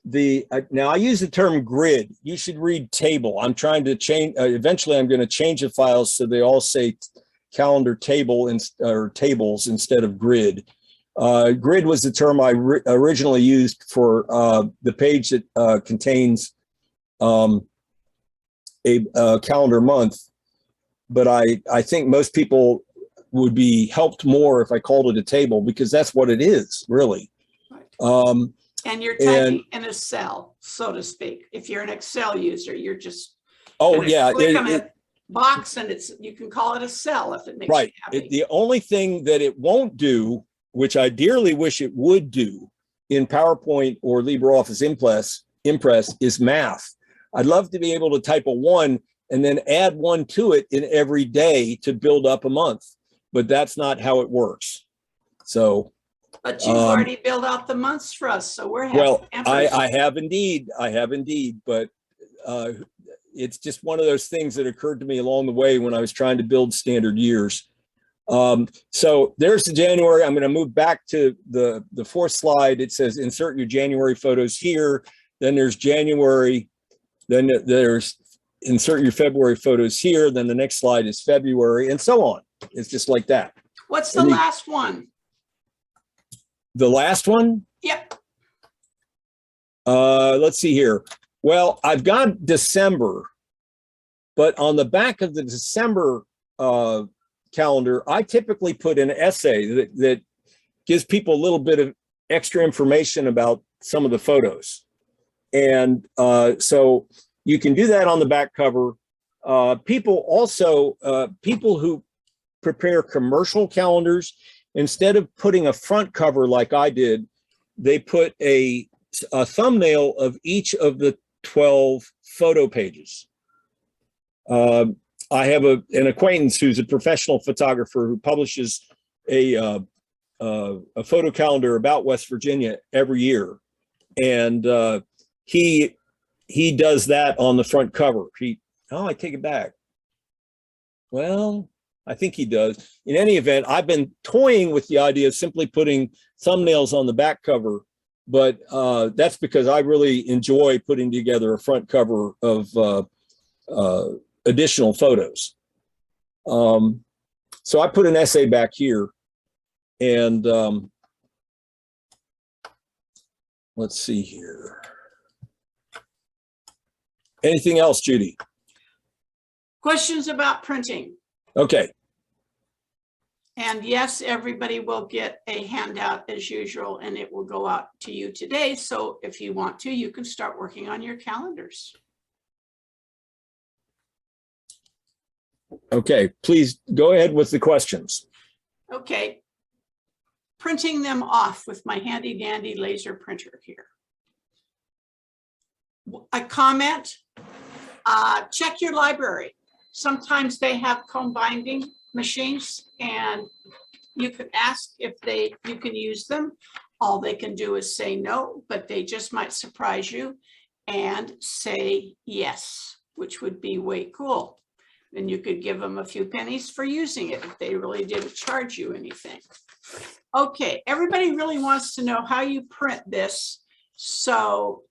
I use the term grid. You should read table. I'm trying to change, eventually I'm going to change the files so they all say calendar table or tables instead of grid. Grid was the term I originally used for the page that contains a calendar month, but I think most people would be helped more if I called it a table, because that's what it is, really. Right. And you're typing in a cell, so to speak. If you're an Excel user, you're just click on a box, and you can call it a cell if it makes you happy. The only thing that it won't do, which I dearly wish it would do in PowerPoint or LibreOffice Impress, is math. I'd love to be able to type a 1 and then add 1 to it in every day to build up a month, but that's not how it works. So, but you've already built out the months for us, so we're happy. Well, I have indeed, but it's just one of those things that occurred to me along the way when I was trying to build standard years. So there's the January. I'm going to move back to the fourth slide. It says insert your January photos here. Then there's January. Then there's insert your February photos here. Then the next slide is February, and so on. It's just like that. What's the last one? The last one? Yep. Let's see here. Well, I've got December, but on the back of the December calendar, I typically put an essay that gives people a little bit of extra information about some of the photos. And so you can do that on the back cover. People who prepare commercial calendars, instead of putting a front cover like I did, they put a thumbnail of each of the 12 photo pages. I have an acquaintance who's a professional photographer who publishes a photo calendar about West Virginia every year, and he does that on the front cover. I take it back. Well, I think he does. In any event, I've been toying with the idea of simply putting thumbnails on the back cover, but that's because I really enjoy putting together a front cover of additional photos. So I put an essay back here, and let's see here. Anything else, Judy? Questions about printing? Okay. And yes, everybody will get a handout as usual, and it will go out to you today. So if you want to, you can start working on your calendars. Okay, please go ahead with the questions. Okay. Printing them off with my handy dandy laser printer here. A comment, check your library. Sometimes they have comb binding machines, and you can ask if you can use them. All they can do is say no, but they just might surprise you and say yes, which would be way cool. And you could give them a few pennies for using it if they really didn't charge you anything. Okay, everybody really wants to know how you print this. So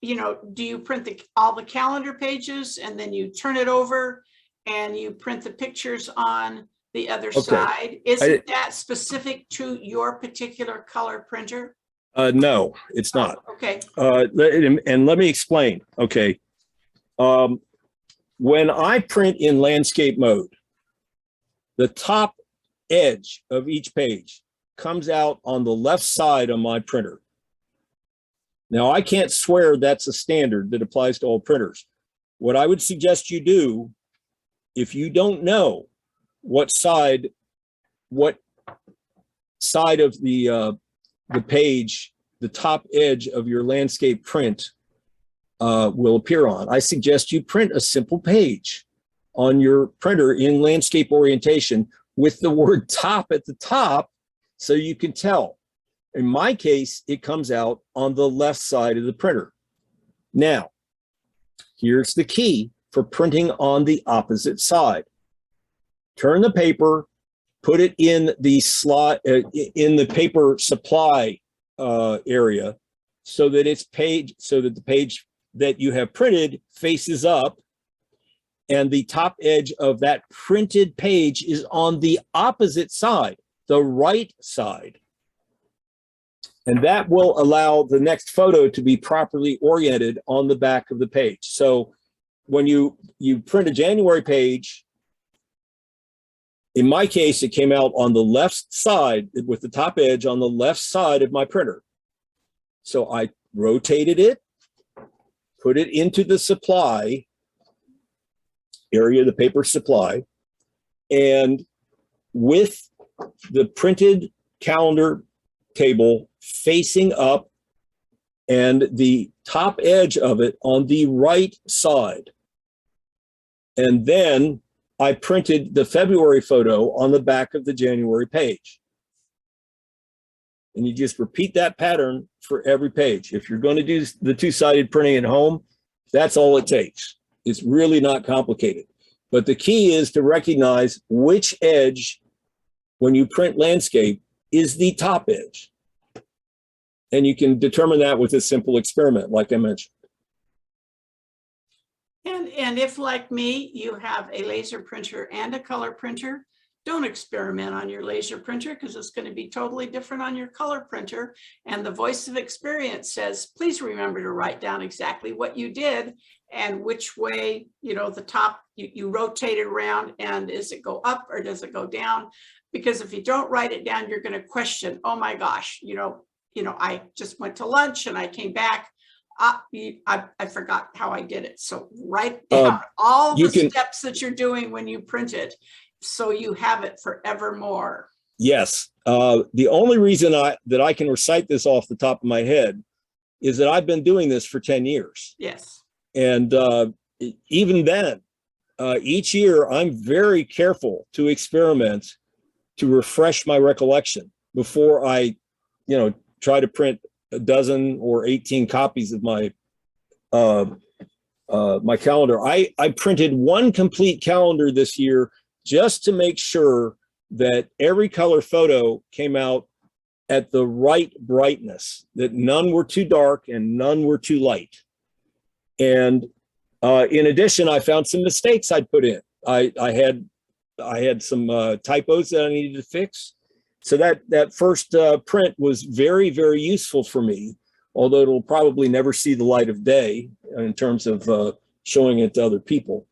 do you print all the calendar pages and then you turn it over and you print the pictures on the other side? Isn't that specific to your particular color printer? No, it's not. Okay. And let me explain. Okay. When I print in landscape mode, the top edge of each page comes out on the left side of my printer. Now, I can't swear that's a standard that applies to all printers. What I would suggest you do, if you don't know what side of the page, the top edge of your landscape print will appear on, I suggest you print a simple page on your printer in landscape orientation with the word top at the top so you can tell. In my case, it comes out on the left side of the printer. Now, here's the key for printing on the opposite side. Turn the paper, put it in the slot in the paper supply area so that the page that you have printed faces up, and the top edge of that printed page is on the opposite side, the right side. And that will allow the next photo to be properly oriented on the back of the page. So when you print a January page, in my case, it came out on the left side with the top edge on the left side of my printer. So I rotated it, put it into the supply area, the paper supply, and with the printed calendar table facing up and the top edge of it on the right side. And then I printed the February photo on the back of the January page. And you just repeat that pattern for every page. If you're going to do the two-sided printing at home, that's all it takes. It's really not complicated. But the key is to recognize which edge, when you print landscape, is the top edge. And you can determine that with a simple experiment, like I mentioned. And if, like me, you have a laser printer and a color printer, don't experiment on your laser printer because it's going to be totally different on your color printer. And the voice of experience says, please remember to write down exactly what you did and which way, the top, you rotate it around, and does it go up or does it go down? Because if you don't write it down, you're going to question, oh my gosh, I just went to lunch and I came back. I forgot how I did it. So write down all the steps that you're doing when you print it, so you have it forevermore. Yes. The only reason that I can recite this off the top of my head is that I've been doing this for 10 years. Yes. And even then, each year, I'm very careful to experiment to refresh my recollection before I, try to print a dozen or 18 copies of my my calendar. I printed one complete calendar this year just to make sure that every color photo came out at the right brightness, that none were too dark and none were too light. And In addition, I found some mistakes I'd put in. I had some typos that I needed to fix. So that first print was very, very useful for me, although it'll probably never see the light of day in terms of showing it to other people.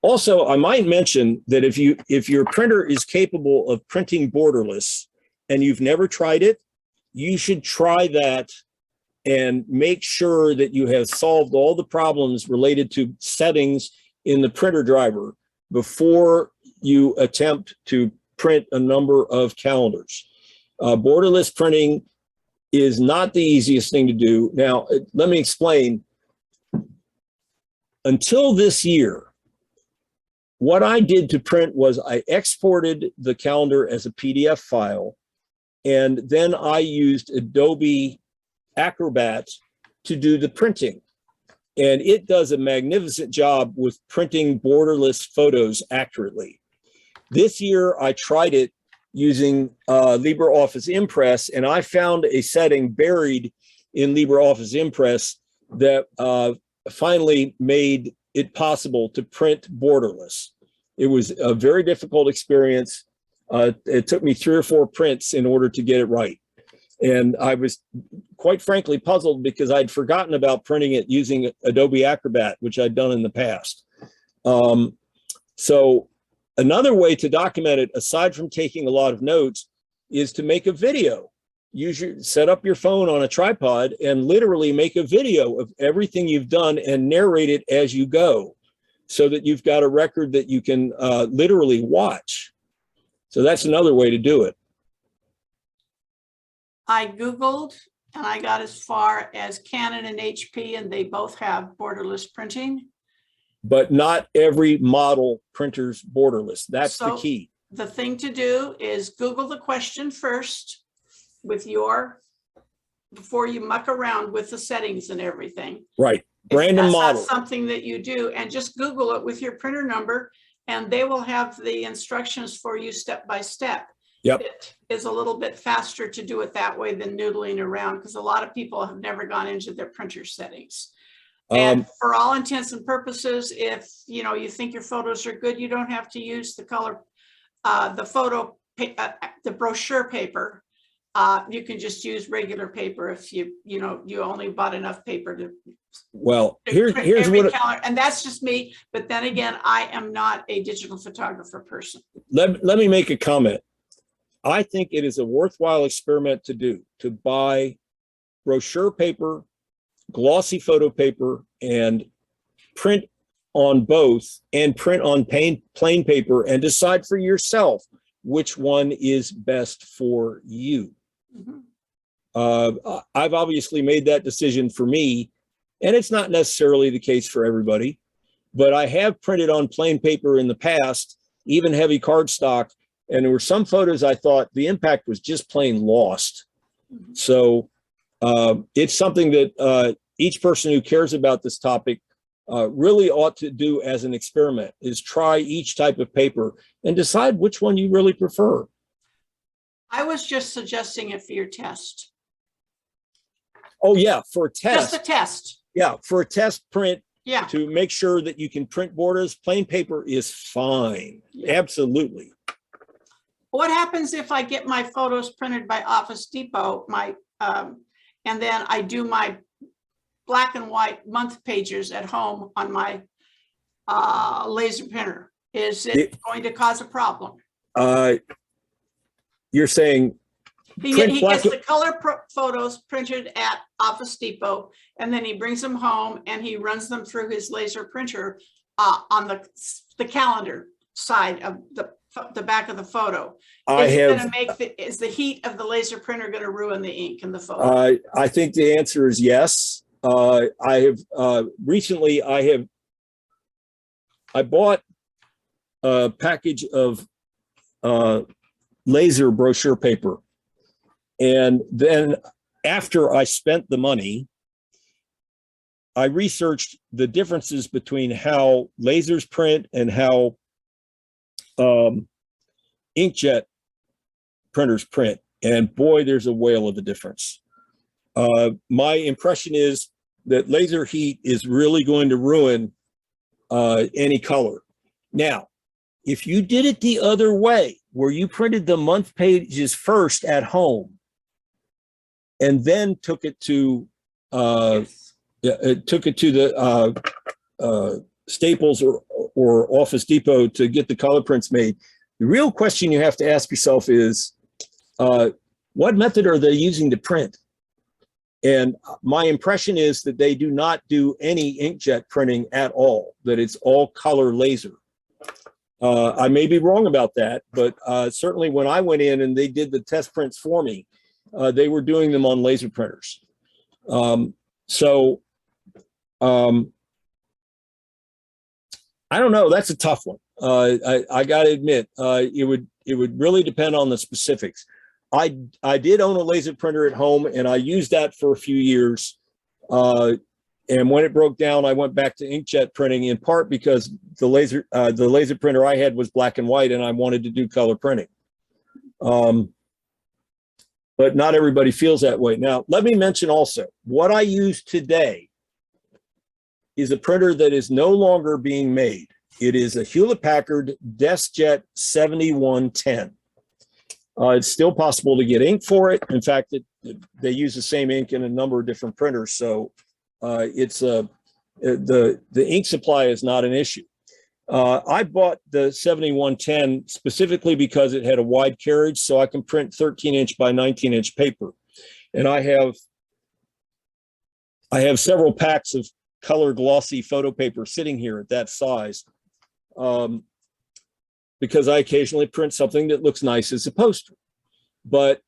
Also, I might mention that if your printer is capable of printing borderless and you've never tried it, you should try that and make sure that you have solved all the problems related to settings in the printer driver before you attempt to print a number of calendars. Borderless printing is not the easiest thing to do. Now, let me explain. Until this year, what I did to print was I exported the calendar as a PDF file, and then I used Adobe Acrobat to do the printing. And it does a magnificent job with printing borderless photos accurately. This year, I tried it using LibreOffice Impress, and I found a setting buried in LibreOffice Impress that finally made it possible to print borderless. It was a very difficult experience. It took me 3 or 4 prints in order to get it right. And I was quite frankly puzzled because I'd forgotten about printing it using Adobe Acrobat, which I'd done in the past. So another way to document it, aside from taking a lot of notes, is to make a video. Set up your phone on a tripod and literally make a video of everything you've done and narrate it as you go, so that you've got a record that you can literally watch. So that's another way to do it. I Googled and I got as far as Canon and HP, and they both have borderless printing. But not every model printer's borderless. That's the key. The thing to do is Google the question first with before you muck around with the settings and everything. Right. Brand and model. That's not something that you do, and just Google it with your printer number, and they will have the instructions for you step by step. Yep. It is a little bit faster to do it that way than noodling around, because a lot of people have never gone into their printer settings. And for all intents and purposes, if you think your photos are good, you don't have to use the color, the brochure paper. You can just use regular paper if you only bought enough paper to. Well, here's what. And that's just me. But then again, I am not a digital photographer person. Let me make a comment. I think it is a worthwhile experiment to do, to buy brochure paper, glossy photo paper, and print on both, and print on plain paper, and decide for yourself which one is best for you. Mm-hmm. I've obviously made that decision for me, and it's not necessarily the case for everybody, but I have printed on plain paper in the past, even heavy cardstock, and there were some photos I thought the impact was just plain lost. Mm-hmm. So it's something that each person who cares about this topic really ought to do as an experiment, is try each type of paper and decide which one you really prefer. I was just suggesting it for your test. Oh yeah, for a test. Just a test. Yeah, for a test print. Yeah. To make sure that you can print borders, plain paper is fine. Yeah. Absolutely. What happens if I get my photos printed by Office Depot, and then I do my black and white month pages at home on my laser printer? Is it going to cause a problem? You're saying he gets the color photos printed at Office Depot, and then he brings them home and he runs them through his laser printer on the calendar side of the back of the photo. Is the heat of the laser printer going to ruin the ink in the photo? I think the answer is yes. I bought a package of laser brochure paper, and then after I spent the money, I researched the differences between how lasers print and how inkjet printers print, and boy, there's a whale of a difference. My impression is that laser heat is really going to ruin any color. Now, if you did it the other way, where you printed the month pages first at home and then took it to the Staples or Office Depot to get the color prints made, the real question you have to ask yourself is, what method are they using to print? And my impression is that they do not do any inkjet printing at all, that it's all color laser. I may be wrong about that, but certainly when I went in and they did the test prints for me, they were doing them on laser printers. I don't know. That's a tough one. I got to admit, it would really depend on the specifics. I did own a laser printer at home, and I used that for a few years. And when it broke down, I went back to inkjet printing, in part because the laser printer I had was black and white, and I wanted to do color printing. But not everybody feels that way. Now, let me mention also, what I use today is a printer that is no longer being made. It is a Hewlett-Packard DeskJet 7110. It's still possible to get ink for it. In fact, they use the same ink in a number of different printers, so the ink supply is not an issue. I bought the 7110 specifically because it had a wide carriage, so I can print 13-inch by 19-inch paper. And I have several packs of color glossy photo paper sitting here at that size, because I occasionally print something that looks nice as a poster. But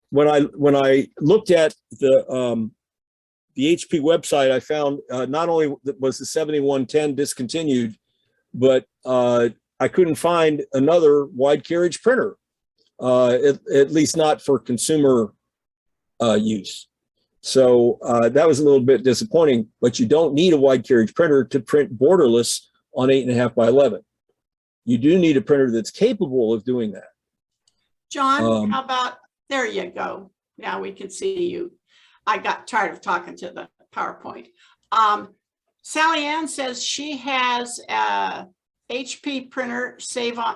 when I looked at the HP website, I found not only was the 7110 discontinued, but I couldn't find another wide carriage printer, at least not for consumer use. So that was a little bit disappointing, but you don't need a wide carriage printer to print borderless on 8.5 by 11. You do need a printer that's capable of doing that. John, how about, there you go. Now we can see you. I got tired of talking to the PowerPoint. Sally Ann says she has a HP printer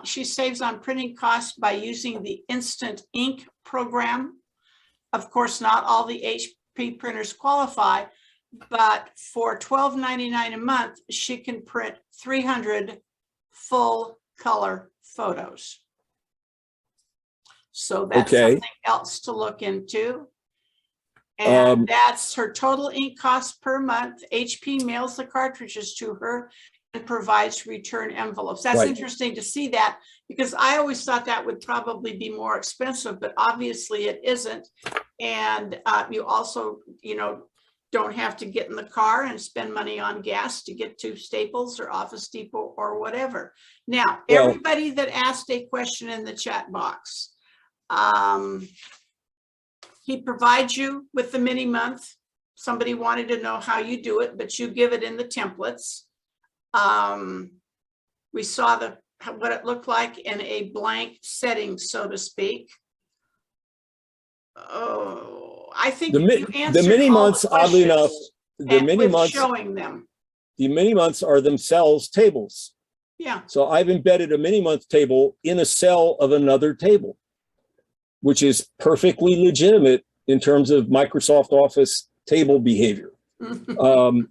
she saves on printing costs by using the Instant Ink program. Of course, not all the HP printers qualify, but for $12.99 a month, she can print 300 full color photos. So that's something else to look into. And that's her total ink cost per month. HP mails the cartridges to her and provides return envelopes. That's interesting to see that, because I always thought that would probably be more expensive, but obviously it isn't. And you also, don't have to get in the car and spend money on gas to get to Staples or Office Depot or whatever. Now, everybody that asked a question in the chat box, he provides you with the mini month. Somebody wanted to know how you do it, but you give it in the templates. We saw what it looked like in a blank setting, so to speak. Oh, I think you answered the mini all months, the oddly enough, the and mini with months showing them. The mini months are themselves tables. Yeah. So I've embedded a mini month table in a cell of another table, which is perfectly legitimate in terms of Microsoft Office table behavior. And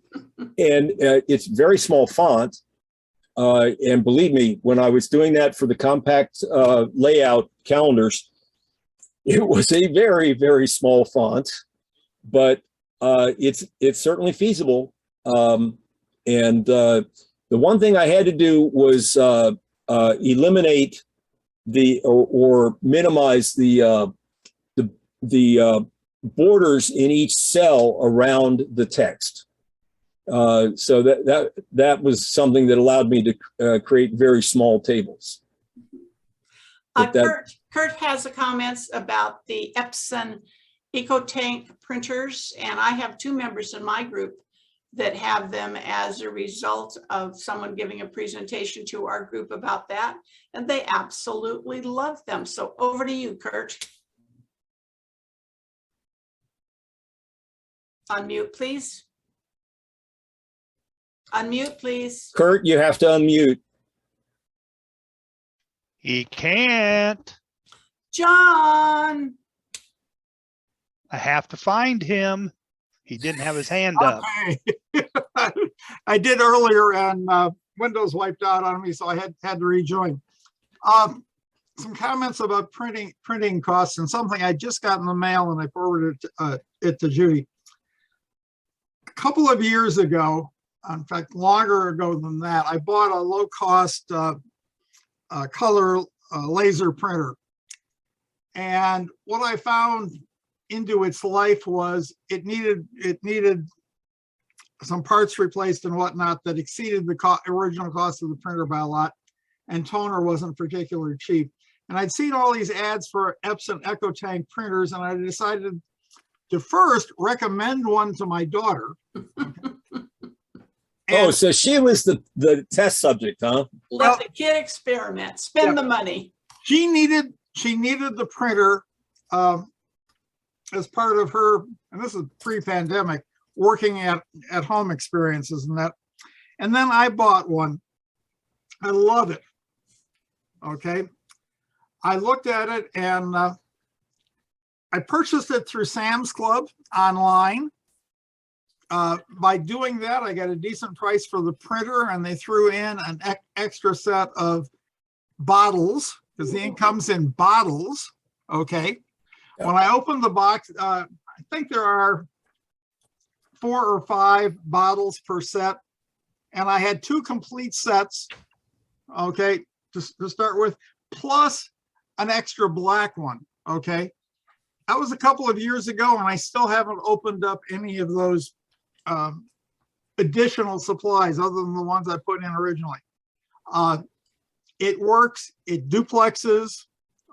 it's very small font. And believe me, when I was doing that for the compact layout calendars, it was a very, very small font, but it's certainly feasible. And the one thing I had to do was eliminate or minimize the borders in each cell around the text. So that was something that allowed me to create very small tables. Kurt has a comments about the Epson EcoTank printers, and I have 2 members in my group that have them as a result of someone giving a presentation to our group about that, and they absolutely love them. So over to you, Kurt. Unmute, please. Unmute, please. Kurt, you have to unmute. He can't. John. I have to find him. He didn't have his hand up. Okay. I did earlier, and Windows wiped out on me, so I had to rejoin. Some comments about printing costs, and something I just got in the mail, and I forwarded it to Judy. A couple of years ago, in fact, longer ago than that, I bought a low-cost color laser printer. And what I found into its life was it needed some parts replaced and whatnot that exceeded the original cost of the printer by a lot, and toner wasn't particularly cheap. And I'd seen all these ads for Epson EcoTank printers, and I decided to first recommend one to my daughter. Oh, so she was the test subject, huh? Let the kid experiment, spend the money. She needed the printer as part of her, and this is pre-pandemic, working at home experiences and that. And then I bought one. I love it. Okay. I looked at it, and I purchased it through Sam's Club online. By doing that, I got a decent price for the printer, and they threw in an extra set of bottles, because the ink comes in bottles. Okay. When I opened the box, I think there are 4 or 5 bottles per set, and I had 2 complete sets, okay, to start with, plus an extra black one. Okay. That was a couple of years ago, and I still haven't opened up any of those additional supplies other than the ones I put in originally. It works, it duplexes,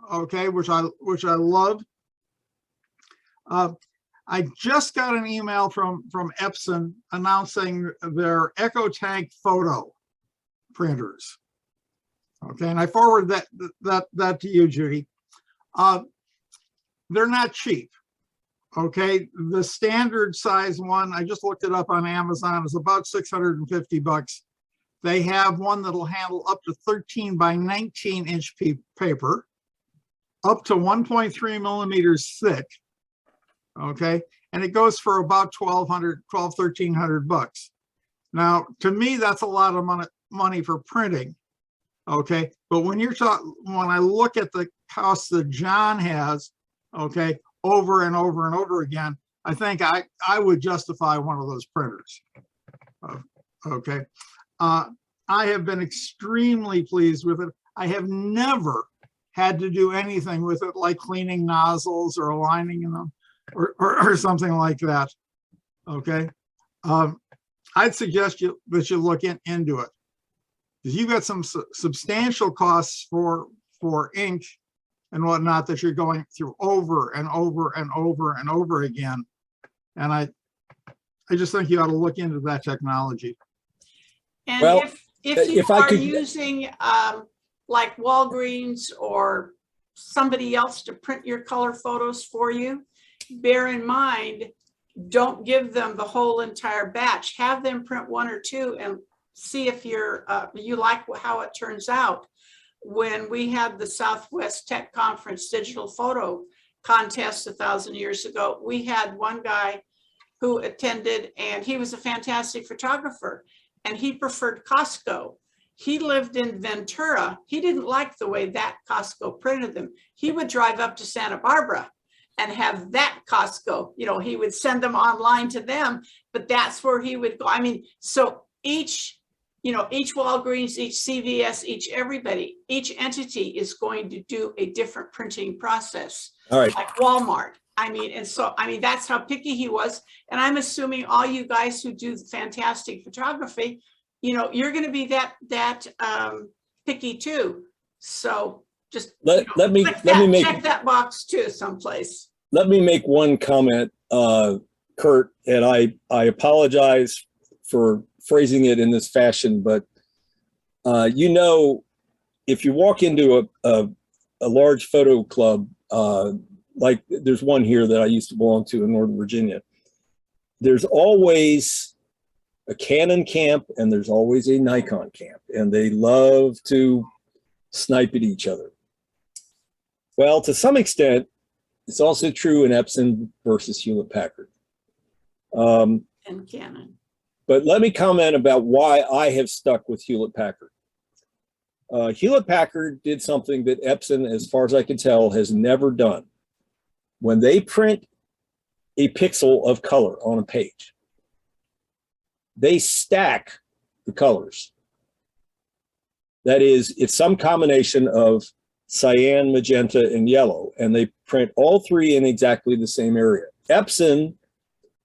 okay, which I love. I just got an email from Epson announcing their EcoTank photo printers. Okay, and I forwarded that to you, Judy. They're not cheap. Okay, the standard size one, I just looked it up on Amazon, is about $650. They have one that'll handle up to 13 by 19 inch paper, up to 1.3 millimeters thick. Okay, and it goes for about $1,300 Now, to me, that's a lot of money for printing. Okay, but when I look at the costs that John has, okay, over and over and over again, I think I would justify one of those printers. Okay, I have been extremely pleased with it. I have never had to do anything with it, like cleaning nozzles or aligning them or something like that. Okay, I'd suggest that you look into it, because you've got some substantial costs for ink and whatnot that you're going through over and over and over and over again. And I just think you ought to look into that technology. And Well, if you if I are could- using like Walgreens or somebody else to print your color photos for you, bear in mind, don't give them the whole entire batch. Have them print 1 or 2 and see if you like how it turns out. When we had the Southwest Tech Conference digital photo contest 1,000 years ago, we had one guy who attended, and he was a fantastic photographer, and he preferred Costco. He lived in Ventura. He didn't like the way that Costco printed them. He would drive up to Santa Barbara and have that Costco, he would send them online to them, but that's where he would go. I mean, so each Walgreens, each CVS, each entity is going to do a different printing process. All right. Like Walmart. That's how picky he was. And I'm assuming all you guys who do fantastic photography, you're going to be that picky too. So just let me check that box too someplace. Let me make one comment, Kurt, and I apologize for phrasing it in this fashion, but you know, if you walk into a large photo club, like there's one here that I used to belong to in Northern Virginia, there's always a Canon camp and there's always a Nikon camp, and they love to snipe at each other. Well, to some extent, it's also true in Epson versus Hewlett-Packard. And Canon. But let me comment about why I have stuck with Hewlett-Packard. Hewlett-Packard did something that Epson, as far as I can tell, has never done. When they print a pixel of color on a page, they stack the colors. That is, it's some combination of cyan, magenta, and yellow, and they print all three in exactly the same area. Epson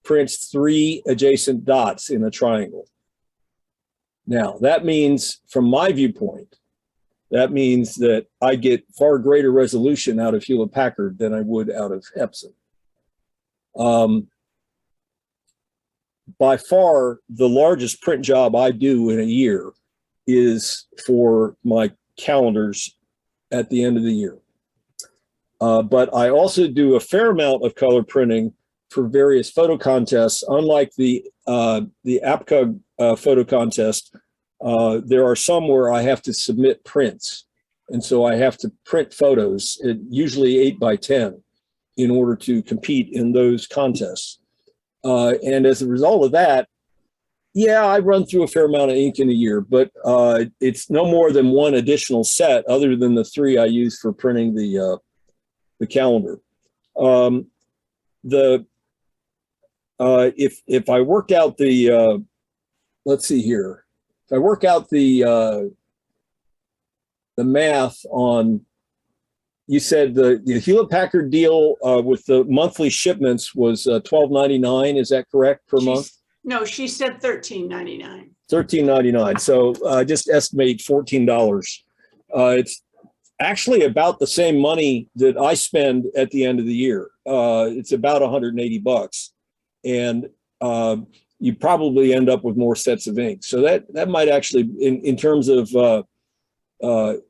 prints 3 adjacent dots in a triangle. Now, that means, from my viewpoint, that means that I get far greater resolution out of Hewlett-Packard than I would out of Epson. By far, the largest print job I do in a year is for my calendars at the end of the year. But I also do a fair amount of color printing for various photo contests. Unlike the APCUG photo contest, there are some where I have to submit prints. And so I have to print photos, usually 8 by 10, in order to compete in those contests. And as a result of that, yeah, I run through a fair amount of ink in a year, but it's no more than one additional set other than the 3 I use for printing the calendar. If I worked out the, let's see here, if I work out the math on, you said the Hewlett-Packard deal with the monthly shipments was $12.99. Is that correct, per month? No, she said $13.99. $13.99. So just estimate $14. It's actually about the same money that I spend at the end of the year. It's about $180, and you probably end up with more sets of ink. So that might actually, in terms of an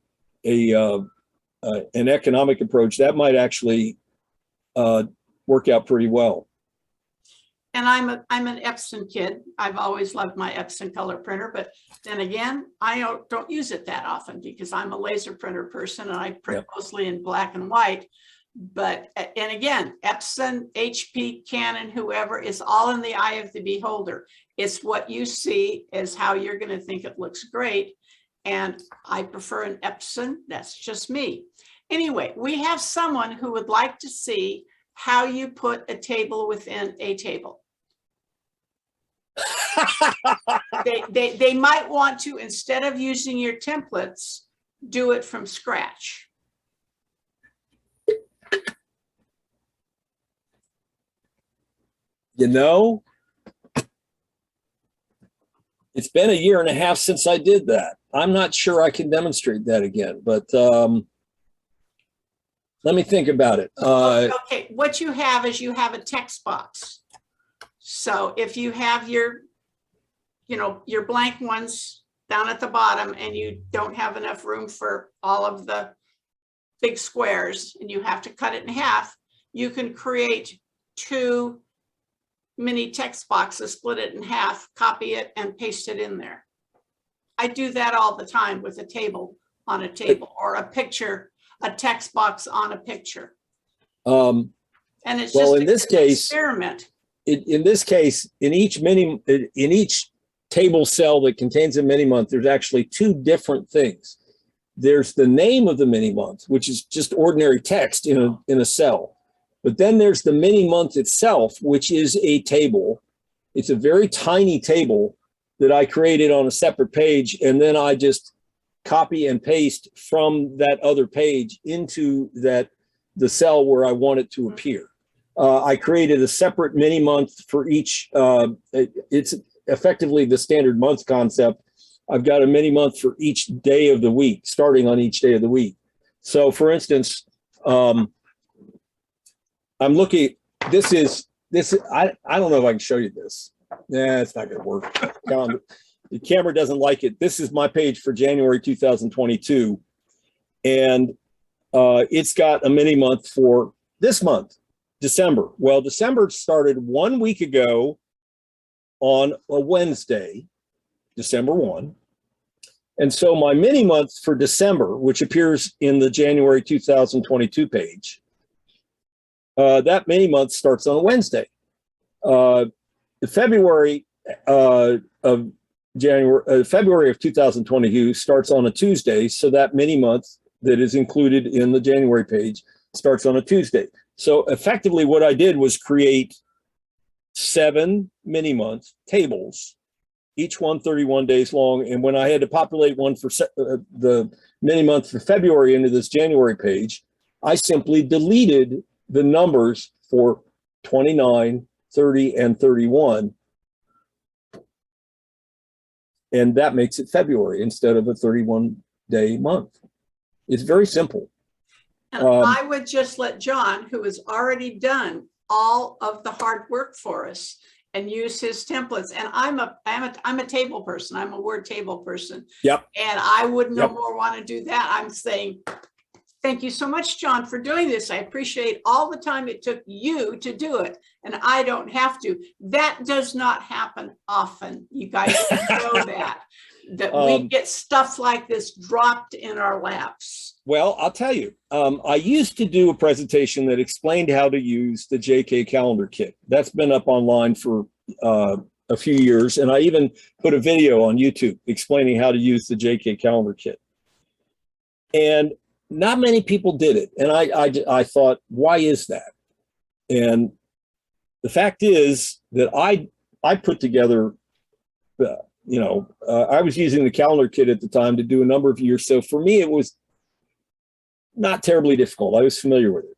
economic approach, that might actually work out pretty well. And I'm an Epson kid. I've always loved my Epson color printer, but then again, I don't use it that often because I'm a laser printer person and I print mostly in black and white. But, and again, Epson, HP, Canon, whoever, is all in the eye of the beholder. It's what you see is how you're going to think it looks great. And I prefer an Epson. That's just me. Anyway, we have someone who would like to see how you put a table within a table. They might want to, instead of using your templates, do it from scratch. You know, it's been a year and a half since I did that. I'm not sure I can demonstrate that again, but let me think about it. Okay, what you have is you have a text box. So if you have your, your blank ones down at the bottom and you don't have enough room for all of the big squares and you have to cut it in half, you can create 2 mini text boxes, split it in half, copy it and paste it in there. I do that all the time with a table on a table or a picture, a text box on a picture. And it's well, just in this case, experiment. In this case, in each table cell that contains a mini month, there's actually 2 different things. There's the name of the mini month, which is just ordinary text in a cell. But then there's the mini month itself, which is a table. It's a very tiny table that I created on a separate page, and then I just copy and paste from that other page into the cell where I want it to appear. I created a separate mini month for each. It's effectively the standard month concept. I've got a mini month for each day of the week, starting on each day of the week. So, for instance, I'm looking. This is. I don't know if I can show you this. Nah, it's not going to work. The camera doesn't like it. This is my page for January 2022. And it's got a mini month for this month, December. Well, December started 1 week ago on a Wednesday, December 1. And so my mini month for December, which appears in the January 2022 page, that mini month starts on a Wednesday. The February of February of 2022 starts on a Tuesday, so that mini month that is included in the January page starts on a Tuesday. So effectively what I did was create 7 mini month tables, each one 31 days long. And when I had to populate one for the mini month for February into this January page, I simply deleted the numbers for 29, 30, and 31. And that makes it February instead of a 31-day month. It's very simple. And I would just let John, who has already done all of the hard work for us, and use his templates. And I'm a table person. I'm a word table person. Yep. And I would no more want to do that. I'm saying, thank you so much, John, for doing this. I appreciate all the time it took you to do it. And I don't have to. That does not happen often. You guys know that we get stuff like this dropped in our laps. Well, I'll tell you, I used to do a presentation that explained how to use the JK Calendar Kit. That's been up online for a few years. And I even put a video on YouTube explaining how to use the JK Calendar Kit. And not many people did it. And I thought, why is that? And the fact is that I put together, I was using the calendar kit at the time to do a number of years. So for me, it was not terribly difficult. I was familiar with it.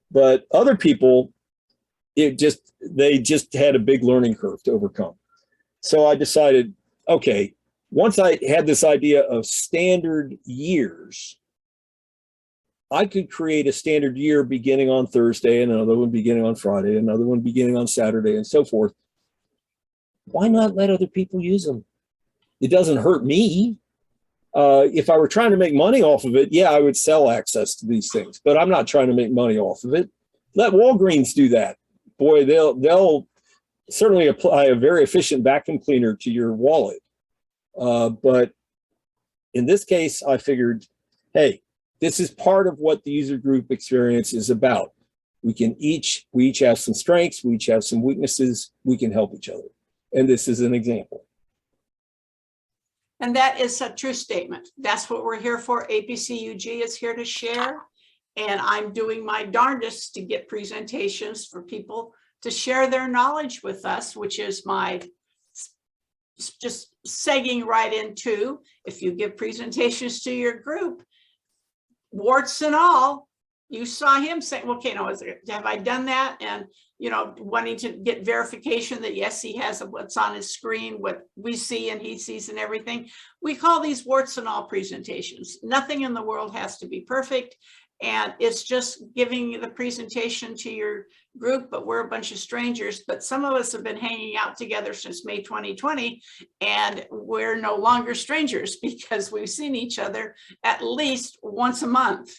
But other people, they just had a big learning curve to overcome. So I decided, okay, once I had this idea of standard years, I could create a standard year beginning on Thursday, and another one beginning on Friday, another one beginning on Saturday, and so forth. Why not let other people use them? It doesn't hurt me. If I were trying to make money off of it, yeah, I would sell access to these things, but I'm not trying to make money off of it. Let Walgreens do that. Boy, they'll certainly apply a very efficient vacuum cleaner to your wallet. But in this case, I figured, hey, this is part of what the user group experience is about. We each have some strengths, we each have some weaknesses, we can help each other. And this is an example. And that is a true statement. That's what we're here for. APCUG is here to share. And I'm doing my darndest to get presentations for people to share their knowledge with us, which is my just segging right into, if you give presentations to your group, warts and all, you saw him say, okay, no, have I done that? And, wanting to get verification that yes, he has what's on his screen, what we see and he sees and everything. We call these warts and all presentations. Nothing in the world has to be perfect. And it's just giving the presentation to your group, but we're a bunch of strangers. But some of us have been hanging out together since May 2020, and we're no longer strangers because we've seen each other at least once a month,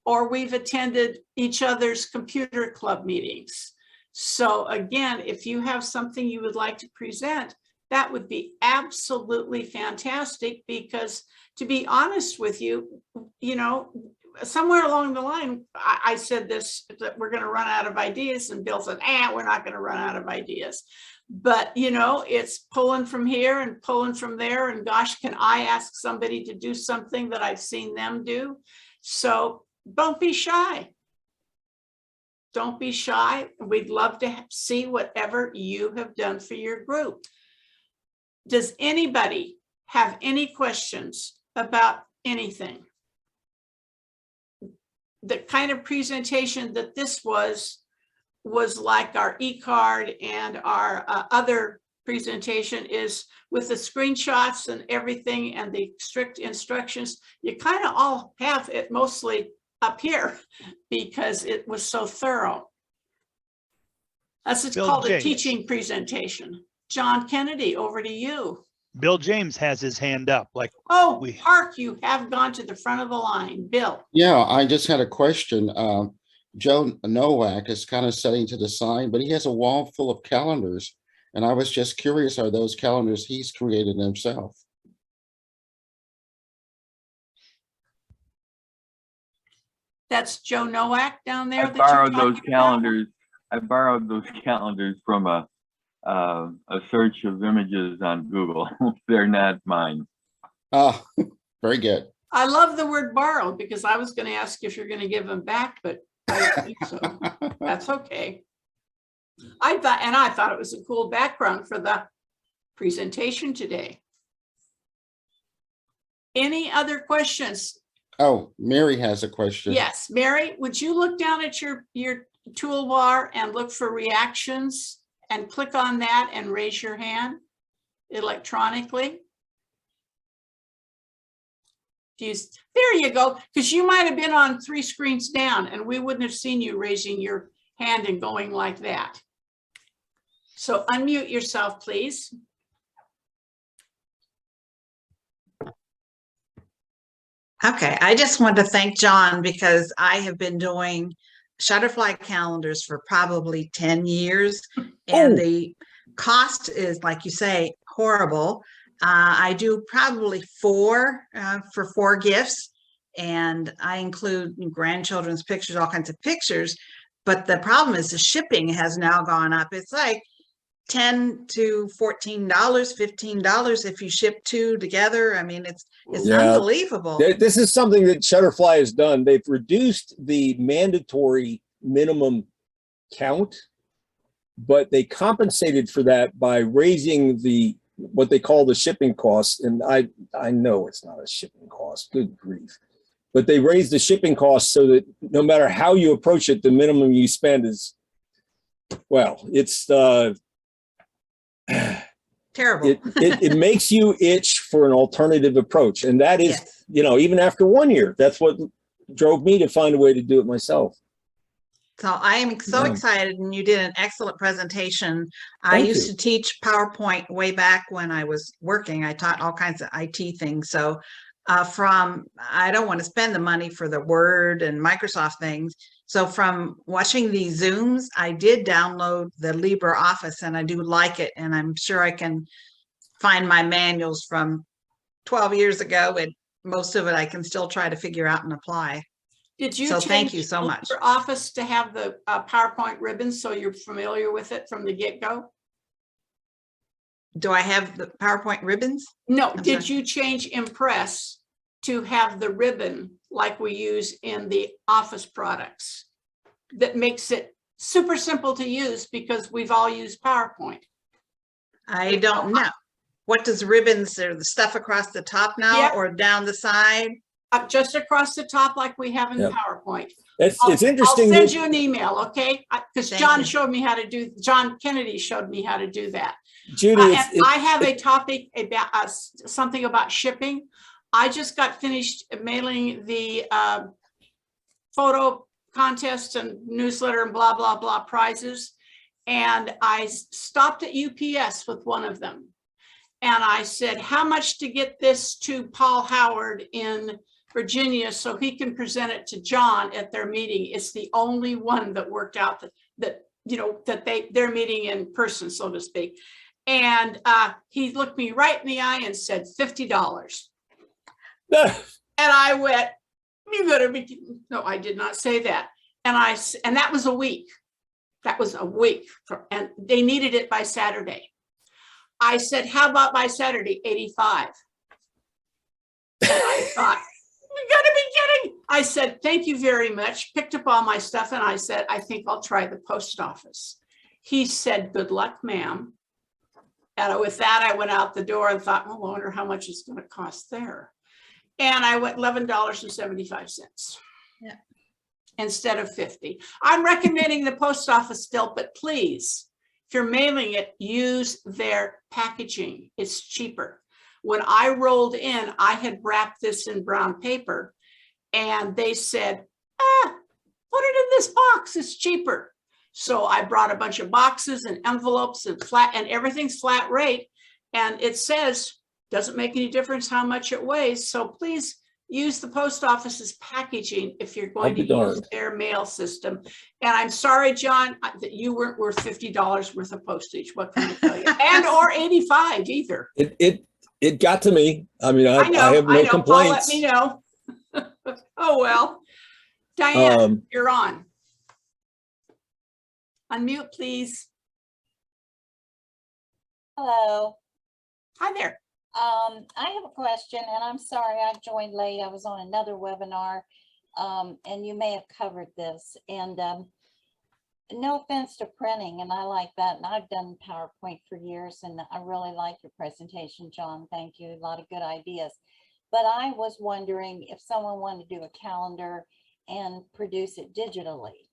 or we've attended each other's computer club meetings. So again, if you have something you would like to present, that would be absolutely fantastic, because to be honest with you, somewhere along the line, I said this, that we're going to run out of ideas, and Bill said, we're not going to run out of ideas. But, it's pulling from here and pulling from there. And gosh, can I ask somebody to do something that I've seen them do? So don't be shy. Don't be shy. We'd love to see whatever you have done for your group. Does anybody have any questions about anything? The kind of presentation that this was like our e-card and our other presentation is with the screenshots and everything and the strict instructions. You kind of all have it mostly up here because it was so thorough. That's called a teaching presentation. John Kennedy, over to you. Bill James has his hand up. Like, Oh, Park, you have gone to the front of the line. Bill. Yeah, I just had a question. Joe Nowak is kind of setting to the side, but he has a wall full of calendars. And I was just curious, are those calendars he's created himself? That's Joe Nowak down there. I borrowed those calendars. I borrowed those calendars from a search of images on Google. They're not mine. Ah, very good. I love the word borrow because I was going to ask if you're going to give them back, but I don't think so. That's okay. I thought it was a cool background for the presentation today. Any other questions? Oh, Mary has a question. Yes, Mary, would you look down at your toolbar and look for reactions and click on that and raise your hand electronically? There you go, because you might have been on 3 screens down and we wouldn't have seen you raising your hand and going like that. So unmute yourself, please. Okay, I just want to thank John because I have been doing Shutterfly calendars for probably 10 years and the cost is, like you say, horrible. I do probably 4 for 4 gifts, and I include grandchildren's pictures, all kinds of pictures. But the problem is the shipping has now gone up. It's like $10 to $14, $15 if you ship 2 together. I mean, it's unbelievable. This is something that Shutterfly has done. They've reduced the mandatory minimum count, but they compensated for that by raising what they call the shipping cost. And I know it's not a shipping cost, good grief. But they raised the shipping cost so that no matter how you approach it, the minimum you spend is, well, it's terrible. It makes you itch for an alternative approach. And that is, Yes. you know, even after 1 year, that's what drove me to find a way to do it myself. So I am so excited, and you did an excellent presentation. I Thank used you. to teach PowerPoint way back when I was working. I taught all kinds of IT things. So I don't want to spend the money for the Word and Microsoft things. So from watching these Zooms, I did download the LibreOffice, and I do like it. And I'm sure I can find my manuals from 12 years ago, and most of it I can still try to figure out and apply. Did you So thank you so much. your office to have the PowerPoint ribbons so you're familiar with it from the get-go? Do I have the PowerPoint ribbons? No, I'm did sorry. you change Impress to have the ribbon like we use in the Office products? That makes it super simple to use because we've all used PowerPoint. I don't know. What does ribbons, or the stuff across the top now Yep. or down the side? Just across the top like we have in Yep. PowerPoint. It's interesting. I'll send you an email, okay? Because Thank John you. showed me how to do, John Kennedy showed me how to do that. Judy, And I have a topic about something about shipping. I just got finished mailing the photo contest and newsletter and blah, blah, blah prizes. And I stopped at UPS with one of them. And I said, how much to get this to Paul Howard in Virginia so he can present it to John at their meeting? It's the only one that worked out that they're meeting in person, so to speak. And he looked me right in the eye and said, $50. And I went, you better be kidding. No, I did not say that. And that was a week. That was a week. And they needed it by Saturday. I said, how about by Saturday, 85? And I thought, you gotta be kidding. I said, thank you very much. Picked up all my stuff. And I said, I think I'll try the post office. He said, good luck, ma'am. And with that, I went out the door and thought, well, I wonder how much it's going to cost there. And I went $11.75 instead of 50. I'm recommending the post office still, but please, if you're mailing it, use their packaging. It's cheaper. When I rolled in, I had wrapped this in brown paper and they said, put it in this box, it's cheaper. So I brought a bunch of boxes and envelopes and everything's flat rate. And it says, doesn't make any difference how much it weighs. So please use the post office's packaging if you're going to use their mail system. And I'm sorry, John, that you weren't worth $50 worth of postage. What can I tell you? And or 85 either. It got to me. I mean, I have no complaints. Paul, let me know. Oh, well. Diane, you're on. Unmute, please. Hello. Hi there. I have a question, and I'm sorry I joined late. I was on another webinar, and you may have covered this. And no offense to printing, and I like that. And I've done PowerPoint for years, and I really like your presentation, John. Thank you. A lot of good ideas. But I was wondering if someone wanted to do a calendar and produce it digitally.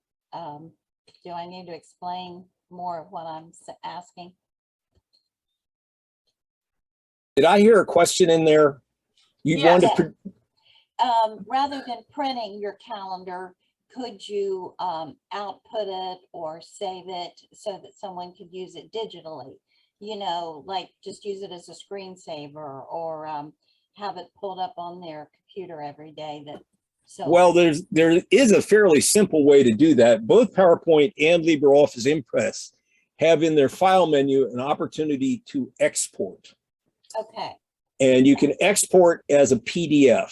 Do I need to explain more of what I'm asking? Did I hear a question in there? You Yes. wanted to Rather than printing your calendar, could you output it or save it so that someone could use it digitally? You know, like just use it as a screensaver, or have it pulled up on their computer every day. Well, there is a fairly simple way to do that. Both PowerPoint and LibreOffice Impress have in their file menu an opportunity to export. Okay. And you can export as a PDF.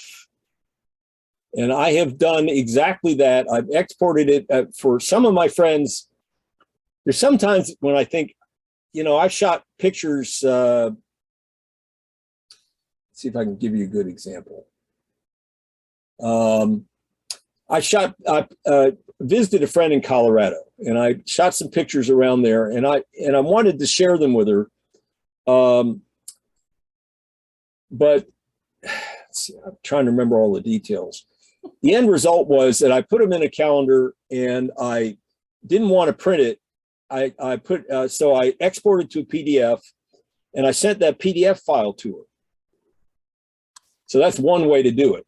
And I have done exactly that. I've exported it for some of my friends. There's sometimes when I think, you know, I shot pictures. Let's see if I can give you a good example. I visited a friend in Colorado, and I shot some pictures around there, and I wanted to share them with her. But let's see, I'm trying to remember all the details. The end result was that I put them in a calendar, and I didn't want to print it. So I exported to a PDF, and I sent that PDF file to her. So that's one way to do it.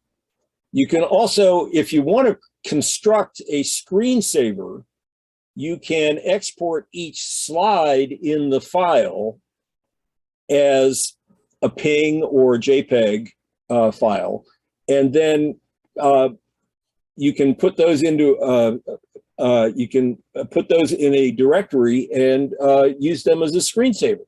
You can also, if you want to construct a screensaver, you can export each slide in the file as a PNG or a JPEG file, and then you can put those into in a directory and use them as a screensaver.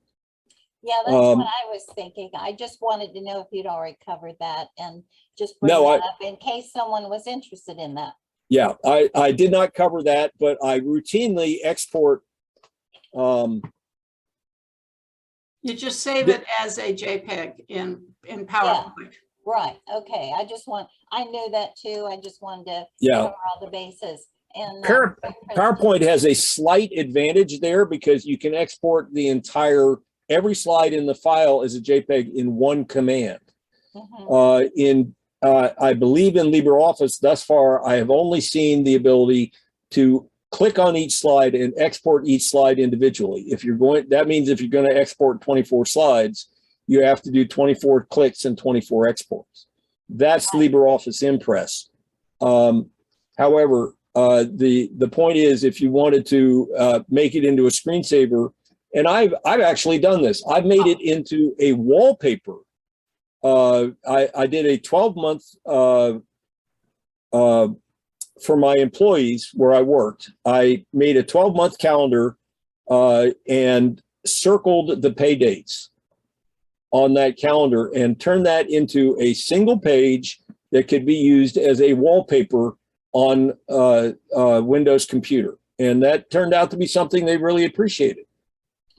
Yeah, that's what I was thinking. I just wanted to know if you'd already covered that, and just bring that up in case someone was interested in that. Yeah, I did not cover that, but I routinely export. You just save it as a JPEG in PowerPoint. Yeah, right. Okay. I knew that too. I just wanted to cover all the bases. And PowerPoint has a slight advantage there because you can export every slide in the file as a JPEG in one command. Mm-hmm. I believe in LibreOffice thus far, I have only seen the ability to click on each slide and export each slide individually. That means if you're going to export 24 slides, you have to do 24 clicks and 24 exports. That's LibreOffice Impress. However, the point is, if you wanted to make it into a screensaver, and I've actually done this. I've made it into a wallpaper. I did a 12-month for my employees where I worked. I made a 12-month calendar and circled the pay dates on that calendar and turned that into a single page that could be used as a wallpaper on a Windows computer. And that turned out to be something they really appreciated.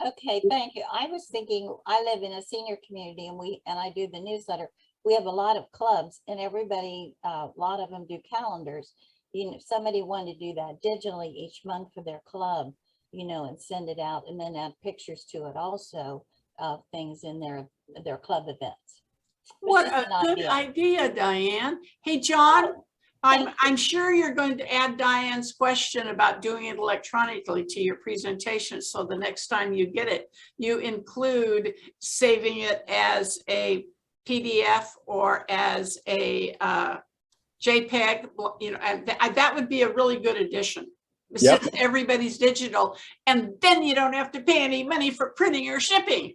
Okay, thank you. I was thinking, I live in a senior community, and I do the newsletter. We have a lot of clubs, and everybody, a lot of them do calendars. You know, if somebody wanted to do that digitally each month for their club, you know, and send it out, and then add pictures to it also of things in their club events. What a good idea, Diane. Hey, John, I'm sure you're going to add Diane's question about doing it electronically to your presentation. So the next time you get it, you include saving it as a PDF or as a JPEG, you know, and that would be a really good addition. Yep. since everybody's digital, and then you don't have to pay any money for printing or shipping.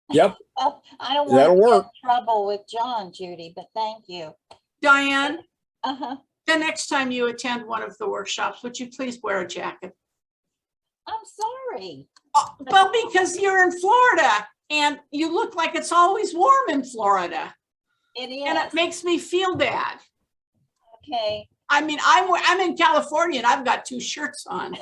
Yep. Well, I don't That'll want to get work. in trouble with John, Judy, but thank you. Diane, Uh-huh. the next time you attend one of the workshops, would you please wear a jacket? I'm sorry. Well, because you're in Florida and you look like it's always warm in Florida, It and it is. makes me feel bad. Okay. I mean, I'm in California and I've got 2 shirts on.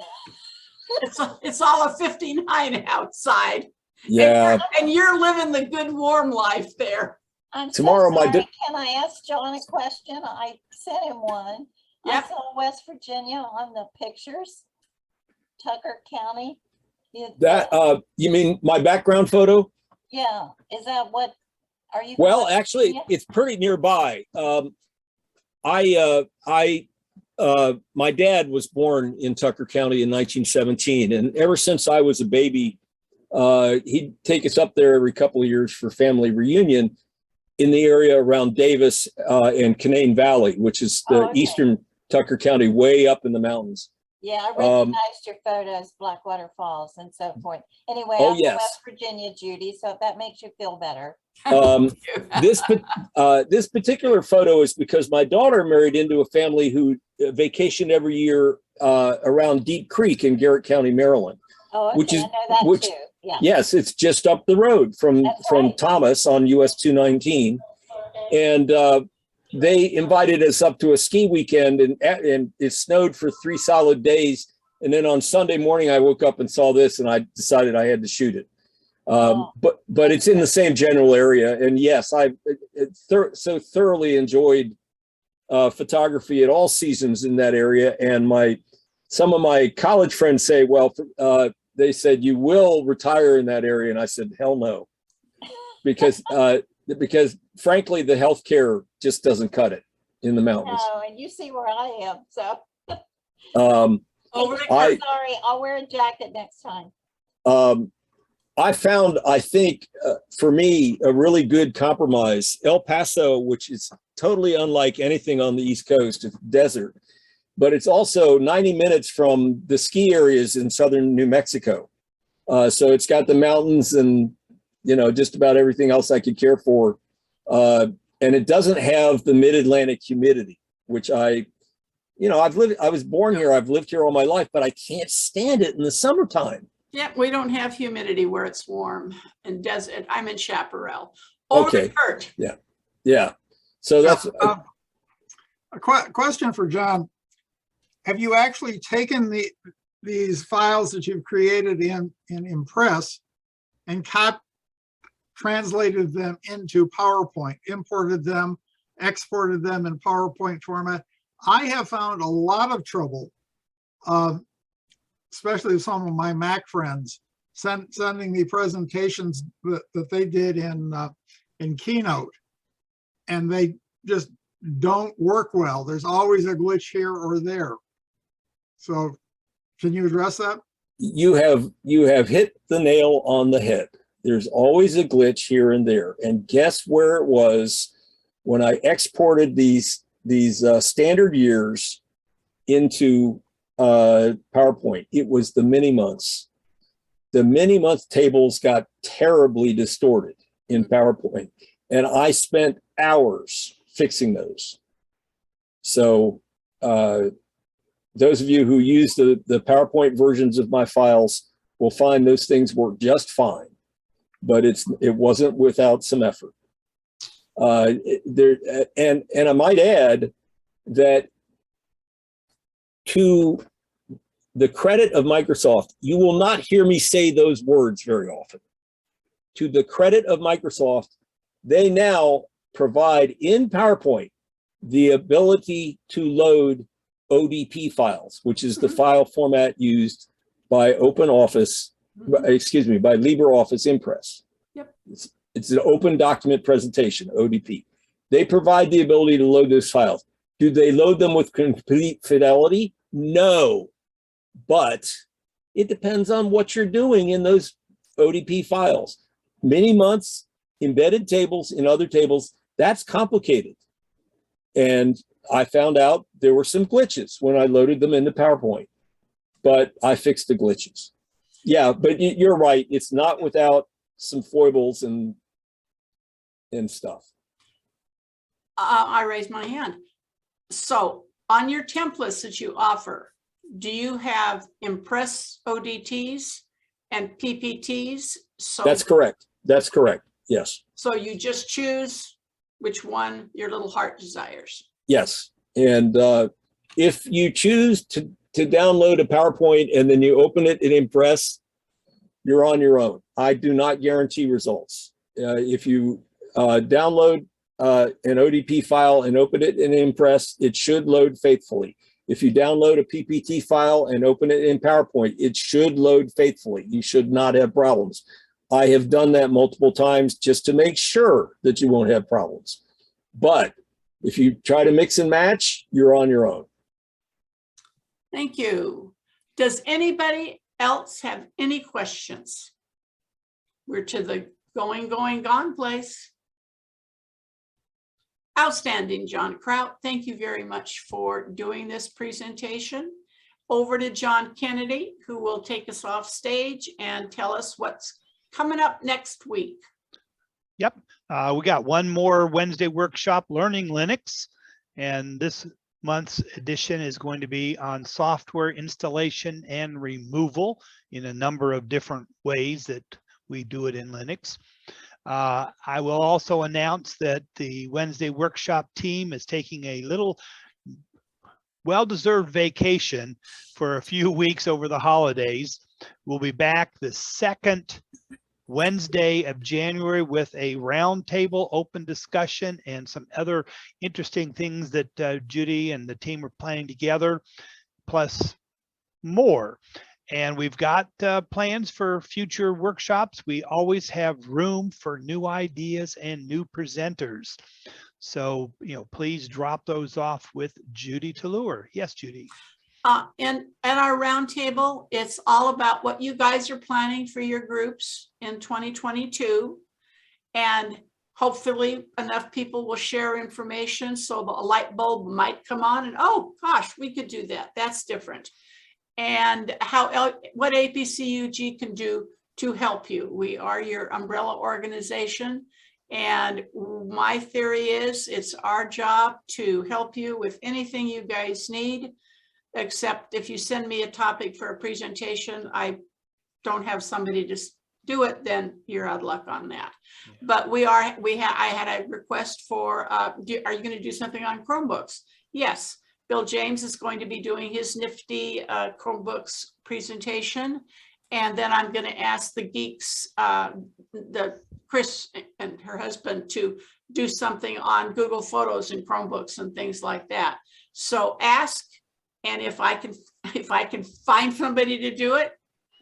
It's all a 59 outside. Yeah. And you're living the good warm life there. I'm Tomorrow, so my sorry. Can I ask John a question? I sent him one. Yep. I saw West Virginia on the pictures. Tucker County. That you mean my background photo? Yeah. Is that what, are you? Well, from West actually, Virginia? it's pretty nearby. My dad was born in Tucker County in 1917, and ever since I was a baby, he'd take us up there every couple of years for family reunion in the area around Davis and Canaan Valley, which is the Okay. eastern Tucker County, way up in the mountains. Yeah, I recognized your photos, Blackwater Falls and so forth. Anyway, Oh, I'm from yes. West Virginia, Judy, so if that makes you feel better. This particular photo is because my daughter married into a family who vacationed every year around Deep Creek in Garrett County, Maryland. Oh, okay, Which is- I know that which- too. Yeah. Yes, it's just up the road from That's right. Thomas on US 219, and they invited us up to a ski weekend, and it snowed for 3 solid days. And then on Sunday morning, I woke up and saw this, and I decided I had to shoot it. But it's in the same general area, and yes, I so thoroughly enjoyed photography at all seasons in that area. And some of my college friends say, well, they said, you will retire in that area. And I said, hell no, because frankly, the healthcare just doesn't cut it in the mountains. No, and you see where I am, so. Over the I- Sorry, I'll wear a jacket next time. I found, I think, for me, a really good compromise. El Paso, which is totally unlike anything on the East Coast, it's desert, but it's also 90 minutes from the ski areas in southern New Mexico. So it's got the mountains and, just about everything else I could care for. And it doesn't have the mid-Atlantic humidity, which I was born here, I've lived here all my life, but I can't stand it in the summertime. Yeah, we don't have humidity where it's warm and desert. I'm in Chaparral. Over Okay. to Kurt. Yeah. So that's, A question for John. Have you actually taken these files that you've created in Impress and translated them into PowerPoint, imported them, exported them in PowerPoint format? I have found a lot of trouble, especially some of my Mac friends, sending me presentations that they did in Keynote, and they just don't work well. There's always a glitch here or there. So can you address that? you have hit the nail on the head. There's always a glitch here and there. And guess where it was when I exported these standard years into PowerPoint? It was the mini months. The mini month tables got terribly distorted in PowerPoint, and I spent hours fixing those. So those of you who use the PowerPoint versions of my files will find those things work just fine, but it wasn't without some effort. And I might add that to the credit of Microsoft, you will not hear me say those words very often. To the credit of Microsoft, they now provide in PowerPoint the ability to load ODP files, which is the file format used by OpenOffice, by LibreOffice Impress. Yep. It's an open document presentation, ODP. They provide the ability to load those files. Do they load them with complete fidelity? No, but it depends on what you're doing in those ODP files. Many months, embedded tables in other tables, that's complicated. And I found out there were some glitches when I loaded them into PowerPoint. but I fixed the glitches. Yeah, but you're right. It's not without some foibles and stuff. I raised my hand. So on your templates that you offer, do you have Impress ODTs and PPTs? So That's correct. That's correct. Yes. So you just choose which one your little heart desires. Yes. And if you choose to download a PowerPoint and then you open it in Impress, you're on your own. I do not guarantee results. If you download an ODP file and open it in Impress, it should load faithfully. If you download a PPT file and open it in PowerPoint, it should load faithfully. You should not have problems. I have done that multiple times just to make sure that you won't have problems. But if you try to mix and match, you're on your own. Thank you. Does anybody else have any questions? We're to the going, gone place. Outstanding, John Krout. Thank you very much for doing this presentation. Over to John Kennedy, who will take us off stage and tell us what's coming up next week. Yep. We got one more Wednesday workshop, Learning Linux. And this month's edition is going to be on software installation and removal in a number of different ways that we do it in Linux. I will also announce that the Wednesday workshop team is taking a little well-deserved vacation for a few weeks over the holidays. We'll be back the second Wednesday of January with a roundtable open discussion and some other interesting things that Judy and the team are planning together, plus more. And we've got plans for future workshops. We always have room for new ideas and new presenters. So, please drop those off with Judy Tallur. Yes, Judy. And at our roundtable, it's all about what you guys are planning for your groups in 2022. And hopefully enough people will share information so the light bulb might come on and, oh gosh, we could do that. That's different. And what APCUG can do to help you. We are your umbrella organization. And my theory is it's our job to help you with anything you guys need, except if you send me a topic for a presentation, I don't have somebody to do it, then you're out of luck on that. Yeah. But I had a request for, are you going to do something on Chromebooks? Yes. Bill James is going to be doing his nifty Chromebooks presentation. And then I'm going to ask the geeks, Chris and her husband, to do something on Google Photos and Chromebooks and things like that. So ask, and if I can find somebody to do it,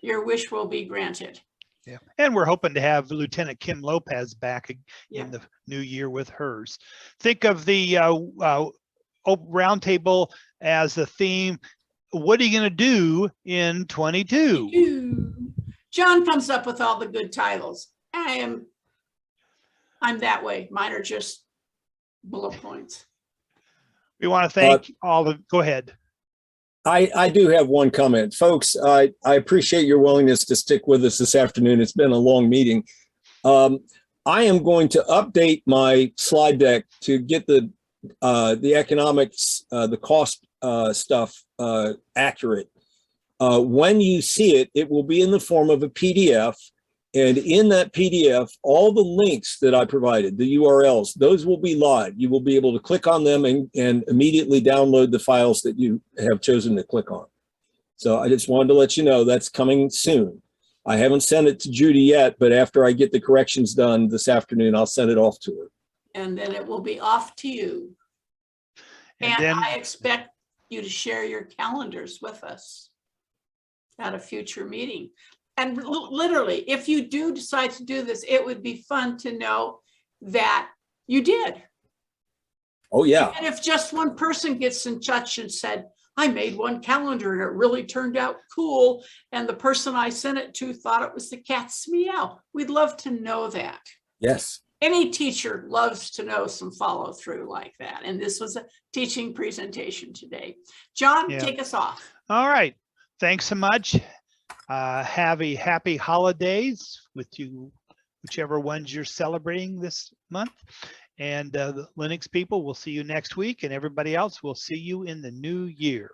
your wish will be granted. Yeah, and we're hoping to have Lieutenant Kim Lopez back in the new year with hers. Think of the roundtable as a theme. What are you going to do in 22? John comes up with all the good titles. I'm that way. Mine are just bullet points. We want to thank go ahead. I do have one comment. Folks, I appreciate your willingness to stick with us this afternoon. It's been a long meeting. I am going to update my slide deck to get the economics, the cost stuff accurate. When you see it, it will be in the form of a PDF. And in that PDF, all the links that I provided, the URLs, those will be live. You will be able to click on them and immediately download the files that you have chosen to click on. So I just wanted to let you know that's coming soon. I haven't sent it to Judy yet, but after I get the corrections done this afternoon, I'll send it off to her. And then it will be off to you. And then I expect you to share your calendars with us at a future meeting. And literally, if you do decide to do this, it would be fun to know that you did. Oh, yeah. And if just one person gets in touch and said, I made one calendar and it really turned out cool, and the person I sent it to thought it was the cat's meow, we'd love to know that. Yes. Any teacher loves to know some follow through like that. And this was a teaching presentation today. John, take us off. All right. thanks so much. Have a happy holidays with you, whichever ones you're celebrating this month. And the Linux people, we'll see you next week, and everybody else, we'll see you in the new year.